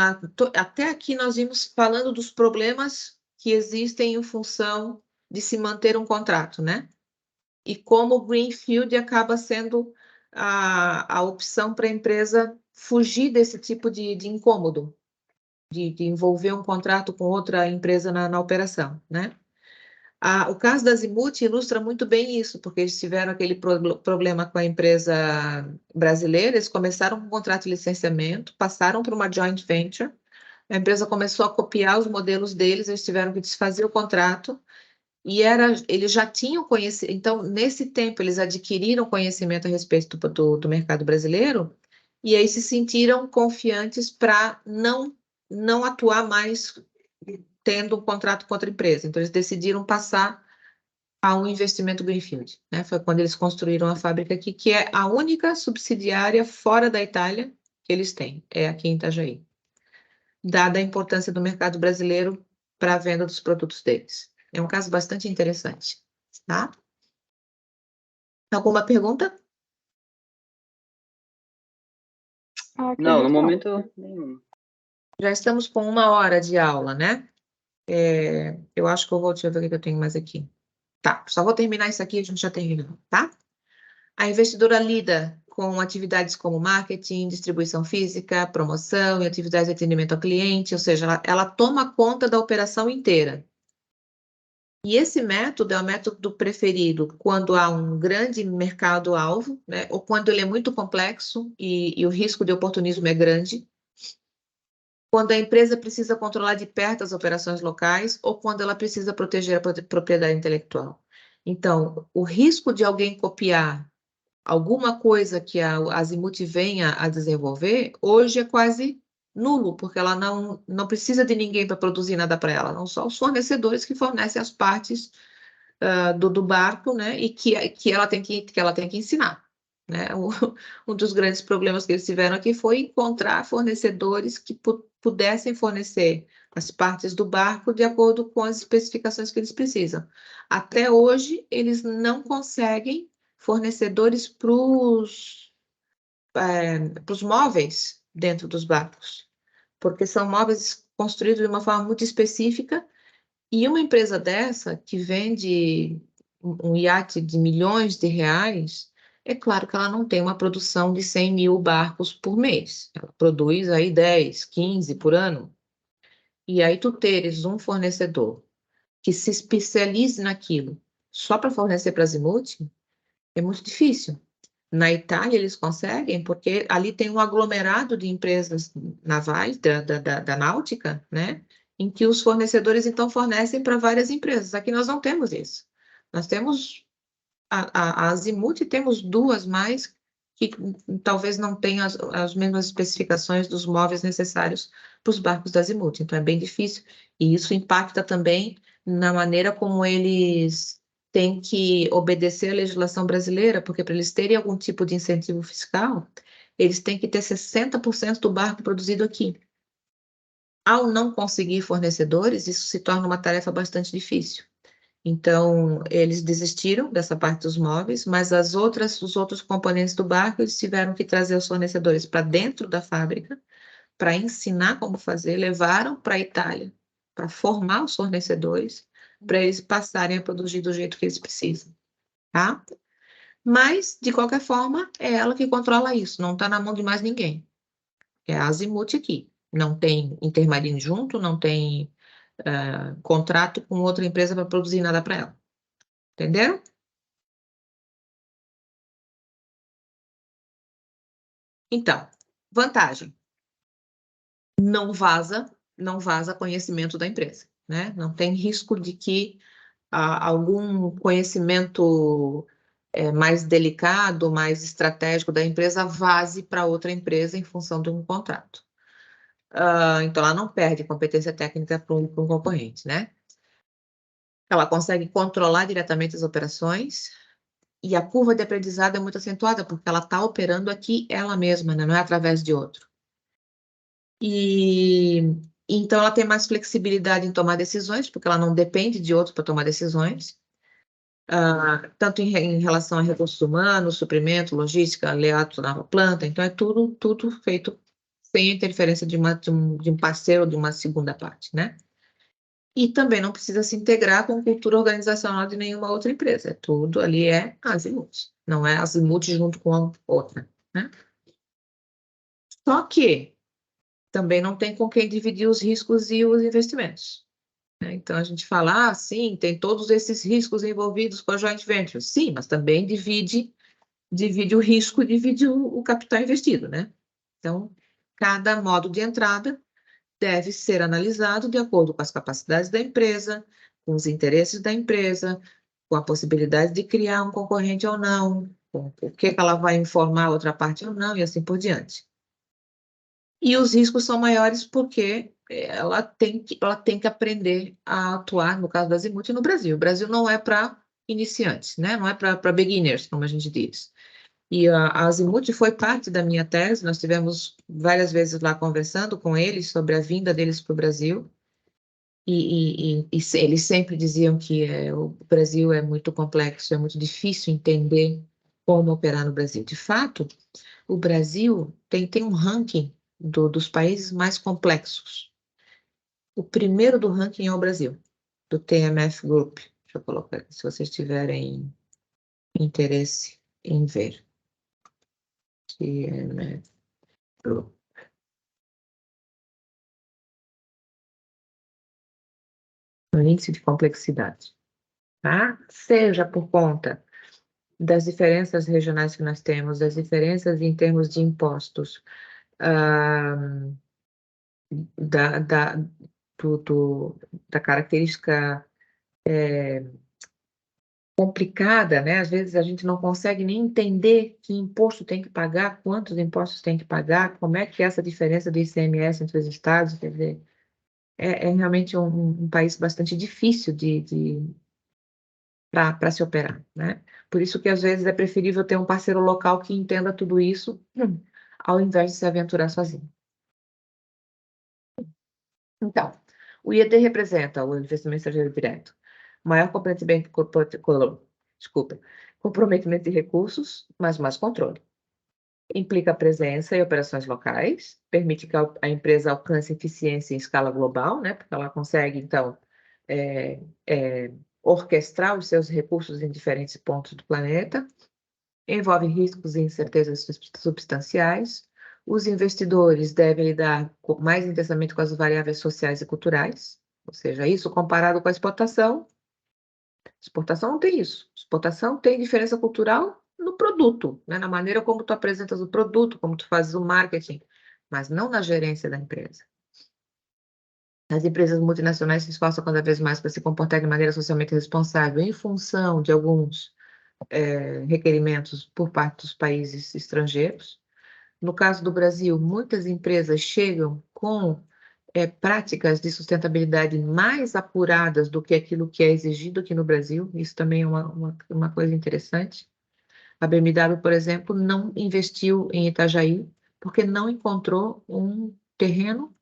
até aqui nós vimos falando dos problemas que existem em função de se manter um contrato, né? E como o Greenfield acaba sendo a opção para a empresa fugir desse tipo de incômodo, de envolver um contrato com outra empresa na operação, né? O caso da Azimuth ilustra muito bem isso, porque eles tiveram aquele problema com a empresa brasileira, eles começaram com um contrato de licenciamento, passaram para uma joint venture, a empresa começou a copiar os modelos deles, eles tiveram que desfazer o contrato, e eles já tinham conhecimento, então, nesse tempo, eles adquiriram conhecimento a respeito do mercado brasileiro, e aí se sentiram confiantes para não atuar mais tendo um contrato com outra empresa. Então, eles decidiram passar a um investimento Greenfield, né? Foi quando eles construíram a fábrica aqui, que é a única subsidiária fora da Itália que eles têm, é aqui em Itajaí, dada a importância do mercado brasileiro para a venda dos produtos deles. É um caso bastante interessante, tá? Alguma pergunta? Não, no momento nenhum. Já estamos com 1 hora de aula, né? Eu acho que deixa eu ver o que eu tenho mais aqui. Tá, só vou terminar isso aqui e a gente já terminou, tá? A investidora lida com atividades como marketing, distribuição física, promoção e atividades de atendimento ao cliente, ou seja, ela toma conta da operação inteira. E esse método é o método preferido quando há um grande mercado-alvo, né, ou quando ele é muito complexo e o risco de oportunismo é grande, quando a empresa precisa controlar de perto as operações locais ou quando ela precisa proteger a propriedade intelectual. Então, o risco de alguém copiar alguma coisa que a Azimuth venha a desenvolver, hoje é quase nulo, porque ela não precisa de ninguém para produzir nada para ela, não só os fornecedores que fornecem as partes do barco, né, e que ela tem que ensinar, né? Um dos grandes problemas que eles tiveram aqui foi encontrar fornecedores que pudessem fornecer as partes do barco de acordo com as especificações que eles precisam. Até hoje, eles não conseguem fornecedores para os móveis dentro dos barcos, porque são móveis construídos de uma forma muito específica, e uma empresa dessa, que vende um iate de milhões de reais, é claro que ela não tem uma produção de 100 mil barcos por mês, ela produz aí 10, 15 por ano, e aí tu teres um fornecedor que se especialize naquilo só para fornecer para a Azimuth, é muito difícil. Na Itália, eles conseguem, porque ali tem um aglomerado de empresas navais, da náutica, né? Em que os fornecedores, então, fornecem para várias empresas. Aqui nós não temos isso. Nós temos a Azimuth, temos duas mais, que talvez não tenham as mesmas especificações dos móveis necessários para os barcos da Azimuth. Então, é bem difícil. E isso impacta também na maneira como eles têm que obedecer à legislação brasileira, porque para eles terem algum tipo de incentivo fiscal, eles têm que ter 60% do barco produzido aqui. Ao não conseguir fornecedores, isso se torna uma tarefa bastante difícil. Então, eles desistiram dessa parte dos móveis, mas os outros componentes do barco, eles tiveram que trazer os fornecedores para dentro da fábrica, para ensinar como fazer, levaram para a Itália, para formar os fornecedores, para eles passarem a produzir do jeito que eles precisam, tá? Mas, de qualquer forma, é ela que controla isso, não está na mão de mais ninguém. É a Azimuth aqui. Não tem Intermarine junto, não tem contrato com outra empresa para produzir nada para ela. Entenderam? Então, vantagem. Não vaza conhecimento da empresa, né? Não tem risco de que algum conhecimento mais delicado, mais estratégico da empresa, vaze para outra empresa em função de um contrato. Então, ela não perde competência técnica para um concorrente, né? Ela consegue controlar diretamente as operações e a curva de aprendizado é muito acentuada, porque ela está operando aqui ela mesma, né? Não é através de outro. E então ela tem mais flexibilidade em tomar decisões, porque ela não depende de outro para tomar decisões, tanto em relação a recursos humanos, suprimento, logística, layout da planta, então é tudo feito sem interferência de um parceiro ou de uma segunda parte, né? E também não precisa se integrar com cultura organizacional de nenhuma outra empresa. Tudo ali é Azimuth, não é Azimuth junto com a outra, né? Só que também não tem com quem dividir os riscos e os investimentos, né? Então a gente fala, sim, tem todos esses riscos envolvidos com a joint venture. Sim, mas também divide o risco, divide o capital investido, né? Então, cada modo de entrada deve ser analisado de acordo com as capacidades da empresa, com os interesses da empresa, com a possibilidade de criar um concorrente ou não, com o que ela vai informar a outra parte ou não, e assim por diante. E os riscos são maiores porque ela tem que aprender a atuar, no caso da Azimuth, no Brasil. O Brasil não é para iniciantes, né? Não é para beginners, como a gente diz. E a Azimuth foi parte da minha tese, nós tivemos várias vezes lá conversando com eles sobre a vinda deles para o Brasil, e eles sempre diziam que o Brasil é muito complexo, é muito difícil entender como operar no Brasil. De fato, o Brasil tem um ranking dos países mais complexos. O primeiro do ranking é o Brasil, do TMF Group. Deixa eu colocar aqui, se vocês tiverem interesse em ver. TMF Group. O índice de complexidade, tá? Seja por conta das diferenças regionais que nós temos, das diferenças em termos de impostos, da característica complicada, né? Às vezes a gente não consegue nem entender que imposto tem que pagar, quantos impostos tem que pagar, como é que é essa diferença do ICMS entre os estados, quer dizer, é realmente um país bastante difícil para se operar, né? Por isso que às vezes é preferível ter um parceiro local que entenda tudo isso, ao invés de se aventurar sozinho. Então, o IED representa o investimento estrangeiro direto, maior comprometimento de recursos, mas mais controle. Implica presença e operações locais, permite que a empresa alcance eficiência em escala global, né? Porque ela consegue, então, orquestrar os seus recursos em diferentes pontos do planeta, envolve riscos e incertezas substanciais. Os investidores devem lidar mais intensamente com as variáveis sociais e culturais, ou seja, isso comparado com a exportação não tem isso. Exportação tem diferença cultural no produto, né? Na maneira como tu apresentas o produto, como tu fazes o marketing, mas não na gerência da empresa. As empresas multinacionais se esforçam cada vez mais para se comportar de maneira socialmente responsável em função de alguns requerimentos por parte dos países estrangeiros. No caso do Brasil, muitas empresas chegam com práticas de sustentabilidade mais apuradas do que aquilo que é exigido aqui no Brasil. Isso também é uma coisa interessante. A BMW, por exemplo, não investiu em Itajaí porque não encontrou um terreno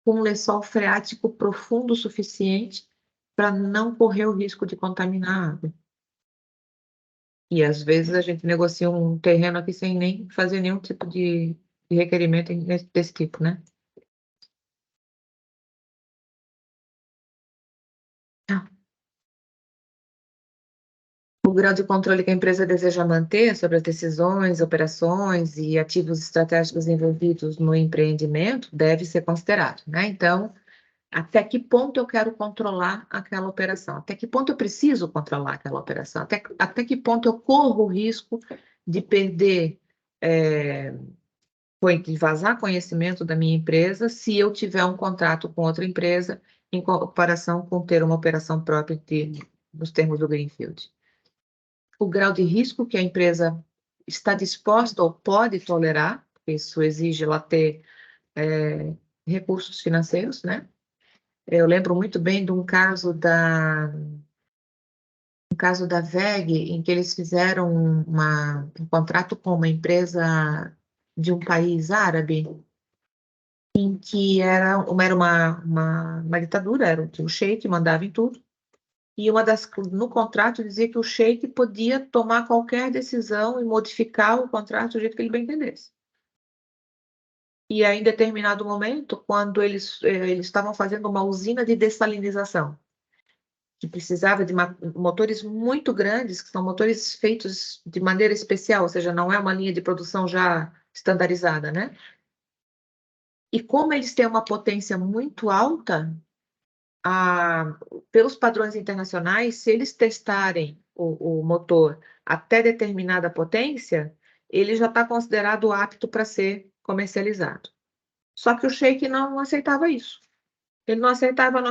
com um lençol freático profundo o suficiente para não correr o risco de contaminar a água. E às vezes a gente negocia um terreno aqui sem nem fazer nenhum tipo de requerimento desse tipo, né? O grau de controle que a empresa deseja manter sobre as decisões, operações e ativos estratégicos envolvidos no empreendimento deve ser considerado, né? Então, até que ponto eu quero controlar aquela operação? Até que ponto eu preciso controlar aquela operação? Até que ponto eu corro o risco de perder, de vazar conhecimento da minha empresa se eu tiver um contrato com outra empresa em comparação com ter uma operação própria nos termos do Greenfield? o grau de risco que a empresa está disposta ou pode tolerar, porque isso exige ela ter recursos financeiros, né? Eu lembro muito bem de um caso da WEG, em que eles fizeram um contrato com uma empresa de um país árabe, em que era uma ditadura, era o sheik mandava em tudo, e no contrato dizia que o sheik podia tomar qualquer decisão e modificar o contrato do jeito que ele bem entendesse. E aí, em determinado momento, quando eles estavam fazendo uma usina de dessalinização, que precisava de motores muito grandes, que são motores feitos de maneira especial, ou seja, não é uma linha de produção já estandarizada, né? E como eles têm uma potência muito alta, pelos padrões internacionais, se eles testarem o motor até determinada potência, ele já está considerado apto para ser comercializado. Só que o sheik não aceitava isso. Ele não aceitava a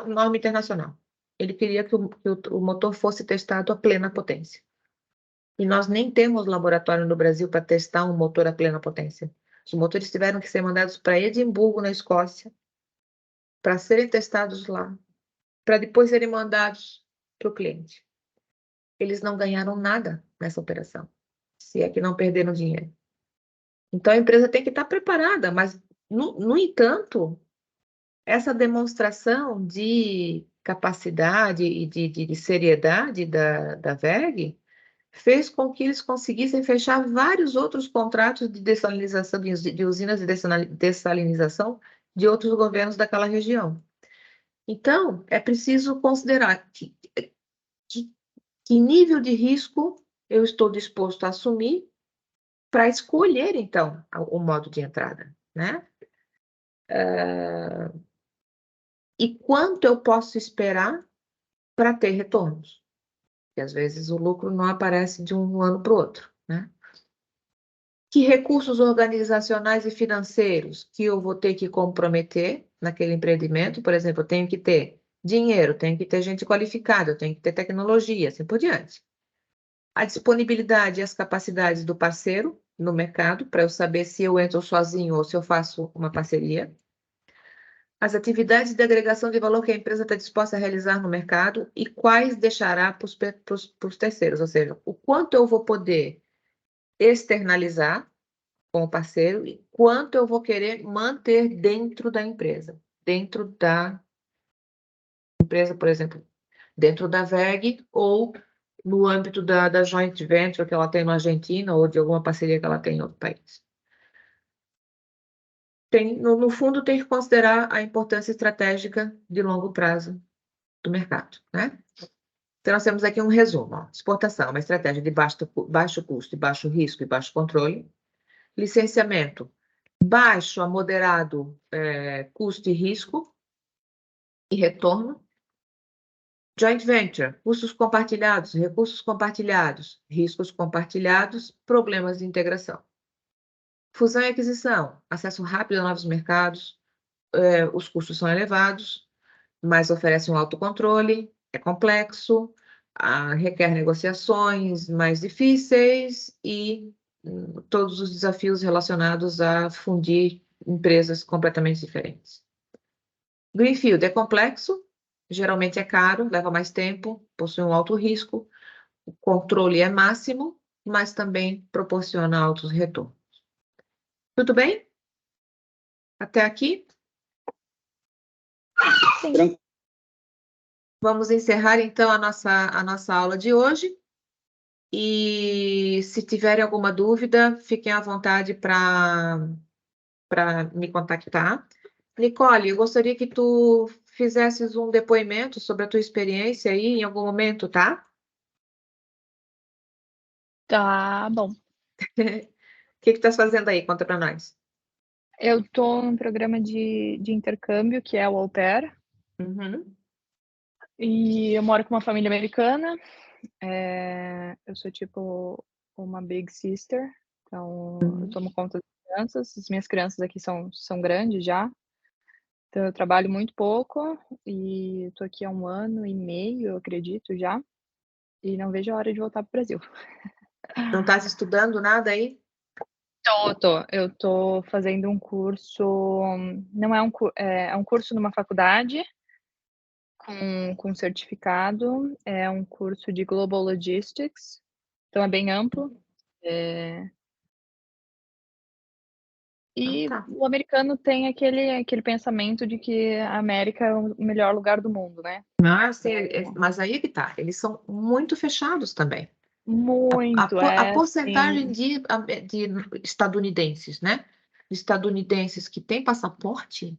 norma internacional. Ele queria que o motor fosse testado a plena potência. E nós nem temos laboratório no Brasil para testar um motor a plena potência. Os motores tiveram que ser mandados para Edimburgo, na Escócia, para serem testados lá, para depois serem mandados para o cliente. Eles não ganharam nada nessa operação, se é que não perderam dinheiro. Então, a empresa tem que estar preparada, mas, no entanto, essa demonstração de capacidade e de seriedade da WEG fez com que eles conseguissem fechar vários outros contratos de dessalinização, de usinas de dessalinização de outros governos daquela região. Então, é preciso considerar que nível de risco eu estou disposto a assumir para escolher, então, o modo de entrada, né? E quanto eu posso esperar para ter retornos? Porque às vezes o lucro não aparece de um ano para o outro, né? Que recursos organizacionais e financeiros que eu vou ter que comprometer naquele empreendimento? Por exemplo, eu tenho que ter dinheiro, tenho que ter gente qualificada, eu tenho que ter tecnologia, assim por diante. A disponibilidade e as capacidades do parceiro no mercado, para eu saber se eu entro sozinho ou se eu faço uma parceria. As atividades de agregação de valor que a empresa está disposta a realizar no mercado e quais deixará para os terceiros, ou seja, o quanto eu vou poder externalizar com o parceiro e quanto eu vou querer manter dentro da empresa, por exemplo, dentro da WEG ou no âmbito da joint venture que ela tem na Argentina ou de alguma parceria que ela tem em outro país. No fundo, tem que considerar a importância estratégica de longo prazo do mercado, né? Então, nós temos aqui um resumo. Ó. Exportação, uma estratégia de baixo custo, baixo risco e baixo controle. Licenciamento, baixo a moderado custo e risco e retorno. Joint venture, custos compartilhados, recursos compartilhados, riscos compartilhados, problemas de integração. Fusão e aquisição, acesso rápido a novos mercados, os custos são elevados, mas oferece um autocontrole, é complexo, requer negociações mais difíceis e todos os desafios relacionados a fundir empresas completamente diferentes. Greenfield é complexo, geralmente é caro, leva mais tempo, possui um alto risco, o controle é máximo, mas também proporciona altos retornos. Tudo bem? Até aqui? Sim. Vamos encerrar, então, a nossa aula de hoje. E se tiverem alguma dúvida, fiquem à vontade para me contactar. Nicole, eu gostaria que tu fizesses um depoimento sobre a tua experiência aí em algum momento, tá? Tá bom. O que tu estás fazendo aí? Conta para nós. Eu estou num programa de intercâmbio, que é o Au Pair, Uhum. e eu moro com uma família americana. Eu sou tipo uma big sister, então eu tomo conta das crianças. As minhas crianças aqui são grandes já, então eu trabalho muito pouco e estou aqui há 1 ano e meio, eu acredito já. E não vejo a hora de voltar para o Brasil. Não estás estudando nada aí? Eu tô fazendo um curso, não é é um curso numa faculdade com certificado, é um curso de Global Logistics, então é bem amplo. E Tá. o americano tem aquele pensamento de que a América é o melhor lugar do mundo, né. Mas aí é que tá, eles são muito fechados também. Muito, A é porcentagem sim. de estadunidenses, né? Estadunidenses que têm passaporte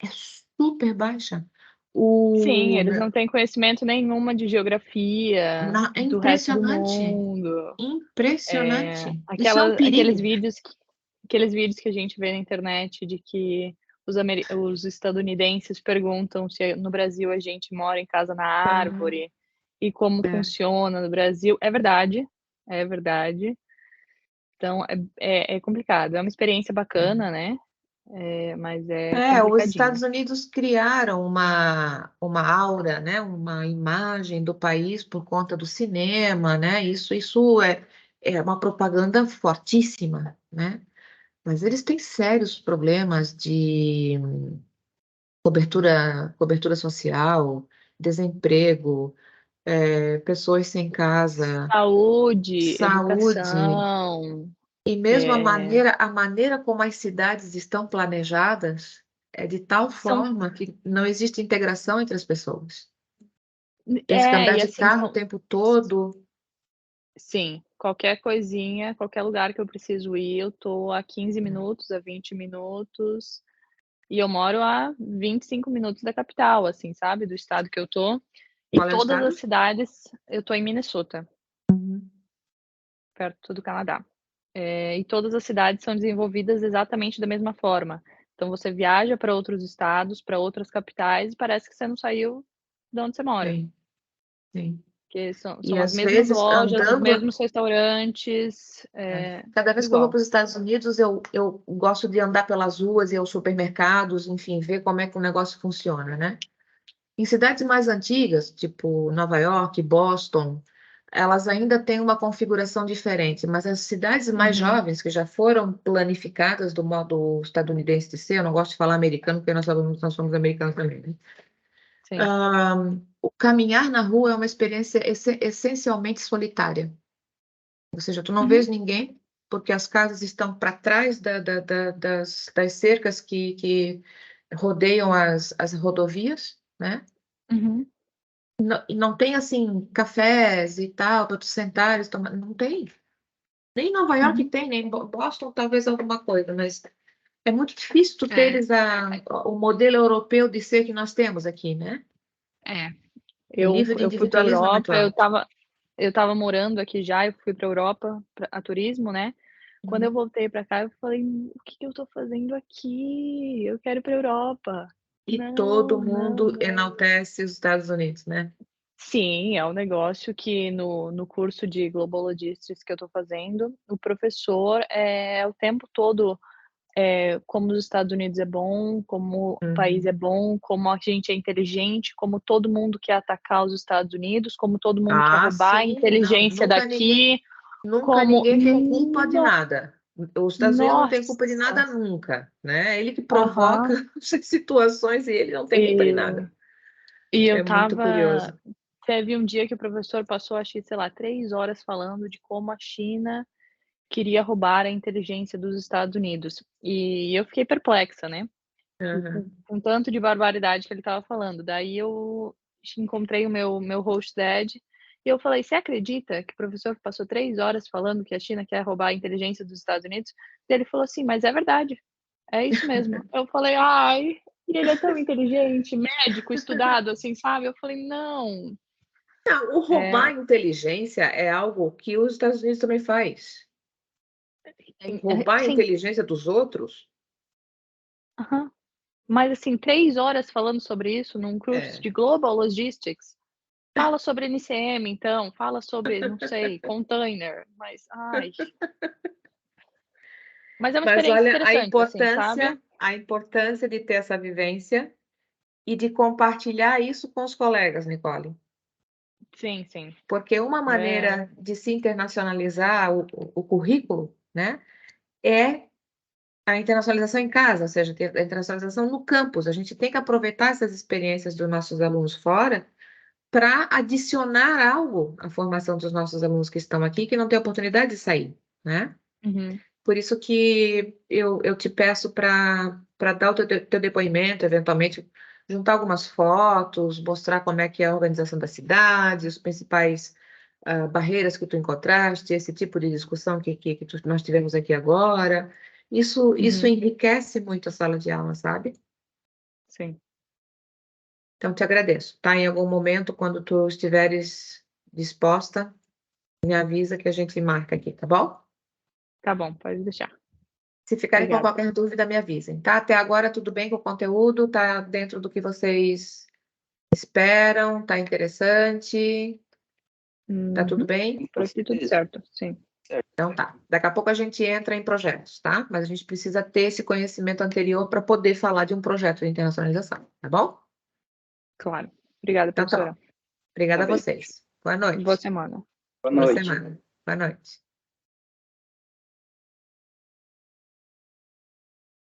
é super baixa. Sim, O, eles não têm conhecimento nenhuma de geografia é do resto do impressionante, mundo. impressionante. Isso é um Aquela perigo. aqueles vídeos que a gente vê na internet de que os estadunidenses perguntam se no Brasil a gente mora em casa na Aham, árvore, e como é. funciona no Brasil. É verdade, é verdade. Então é complicado. É uma experiência bacana, né, mas é Os complicadinho. Estados Unidos criaram uma aura, né, uma imagem do país por conta do cinema, né? Isso é uma propaganda fortíssima, né? Mas eles têm sérios problemas de cobertura social, desemprego, pessoas sem casa, Saúde, saúde, educação, e mesmo eh, a maneira como as cidades estão planejadas é de tal são forma que não existe integração entre as pessoas. Tem que andar e de assim, carro o tempo todo. sim, qualquer coisinha, qualquer lugar que eu preciso ir, eu tô a 15 Né? minutos, a 20 minutos, e eu moro a 25 minutos da capital, assim, sabe, do estado que eu tô. E Qual é o todas estado? as cidades eu tô em Minnesota, Uhum. perto do Canadá. E todas as cidades são desenvolvidas exatamente da mesma forma. Então você viaja para outros estados, para outras capitais, e parece que você não saiu de onde você mora. Sim, sim. Porque são E as às mesmas vezes lojas, os andando. mesmos restaurantes, Cada vez tudo que eu vou igual. para os Estados Unidos, eu gosto de andar pelas ruas e aos supermercados, enfim, ver como é que o negócio funciona, né? Em cidades mais antigas, tipo Nova York, Boston, elas ainda têm uma configuração diferente, mas as cidades mais Uhum, jovens, que já foram planificadas do modo estadunidense de ser, eu não gosto de falar americano, porque nós somos americanos também, né? sim. O caminhar na rua é uma experiência essencialmente solitária. Ou seja, tu não Uhum, vês ninguém, porque as casas estão para trás das cercas que rodeiam as rodovias, né? uhum, E não tem, assim, cafés e tal, para tu sentares, tomar, não tem. Nem em Nova York uhum. tem, nem em Boston talvez alguma coisa, mas é muito difícil tu É, teres o modelo europeu de ser que nós temos aqui, né? é. O nível de Eu fui pra individualismo é muito Europa, alto. eu estava morando aqui já, eu fui pra Europa a turismo, né. Quando eu Uhum. voltei pra cá, eu falei: O que que eu tô fazendo aqui? Eu quero ir pra Europa". E todo Não, não, mundo não. enaltece os Estados Unidos, né? Sim, é um negócio que no curso de Global Logistics que eu tô fazendo, o professor, o tempo todo, como os Estados Unidos é bom, como o país Uhum. é bom, como a gente é inteligente, como todo mundo quer atacar os Estados Unidos, como todo mundo quer Ah, roubar a sim, não, inteligência daqui, nunca como ninguém tem culpa de nada. Os Estados Unidos não tem culpa de nossa! nada nunca, né? Ele que provoca Aham. essas situações e ele não tem culpa de E nada. eu É muito estava curioso. teve um dia que o professor passou, acho que, sei lá, 3 horas falando de como a China queria roubar a inteligência dos Estados Unidos. E eu fiquei perplexa, né, Aham. com o tanto de barbaridade que ele estava falando. Daí eu encontrei o meu host dad, e eu falei: "Você acredita que o professor passou 3 horas falando que a China quer roubar a inteligência dos Estados Unidos?" E ele falou assim: "Mas é verdade, é isso mesmo". Eu falei: "Ai, e ele é tão inteligente, médico, estudado, assim, sabe?" Eu falei: "Não". Não, o roubar a É, inteligência é algo que os Estados Unidos também faz. Roubar a sim, inteligência dos outros? aham. Mas, assim, 3 horas falando sobre isso num curso É. de Global Logistics. Fala sobre NCM então, fala sobre, não sei, container, mas ai. Mas é uma Mas experiência olha interessante, assim, sabe. a importância de ter essa vivência e de compartilhar isso com os colegas, Nicole. Sim, sim. Porque uma maneira de se internacionalizar o currículo, né, é a internacionalização em casa, ou seja, a internacionalização no campus. A gente tem que aproveitar essas experiências dos nossos alunos fora para adicionar algo à formação dos nossos alunos que estão aqui, que não têm oportunidade de sair, né? Uhum. Por isso que eu te peço para dar o teu depoimento, eventualmente juntar algumas fotos, mostrar como é que é a organização da cidade, os principais barreiras que tu encontraste, esse tipo de discussão que nós tivemos aqui agora. Isso Uhum. enriquece muito a sala de aula, sabe? Sim. Então, te agradeço, tá? Em algum momento, quando tu estiveres disposta, me avisa que a gente marca aqui, tá bom? Tá bom, pode deixar. Se ficarem com Obrigada. qualquer dúvida, me avisem, tá? Até agora, tudo bem com o conteúdo? Tá dentro do que vocês esperam? Tá interessante? Tá tudo Uhum. bem? Por aqui tudo Beleza. certo, sim. Então tá. Daqui a pouco a gente entra em projetos, tá? Mas a gente precisa ter esse conhecimento anterior para poder falar de um projeto de internacionalização, tá bom? Claro. Obrigada, Então tá professora. bom. Obrigada Tá a bem. vocês. Boa Boa noite. semana. Boa Boa noite. semana. Boa noite.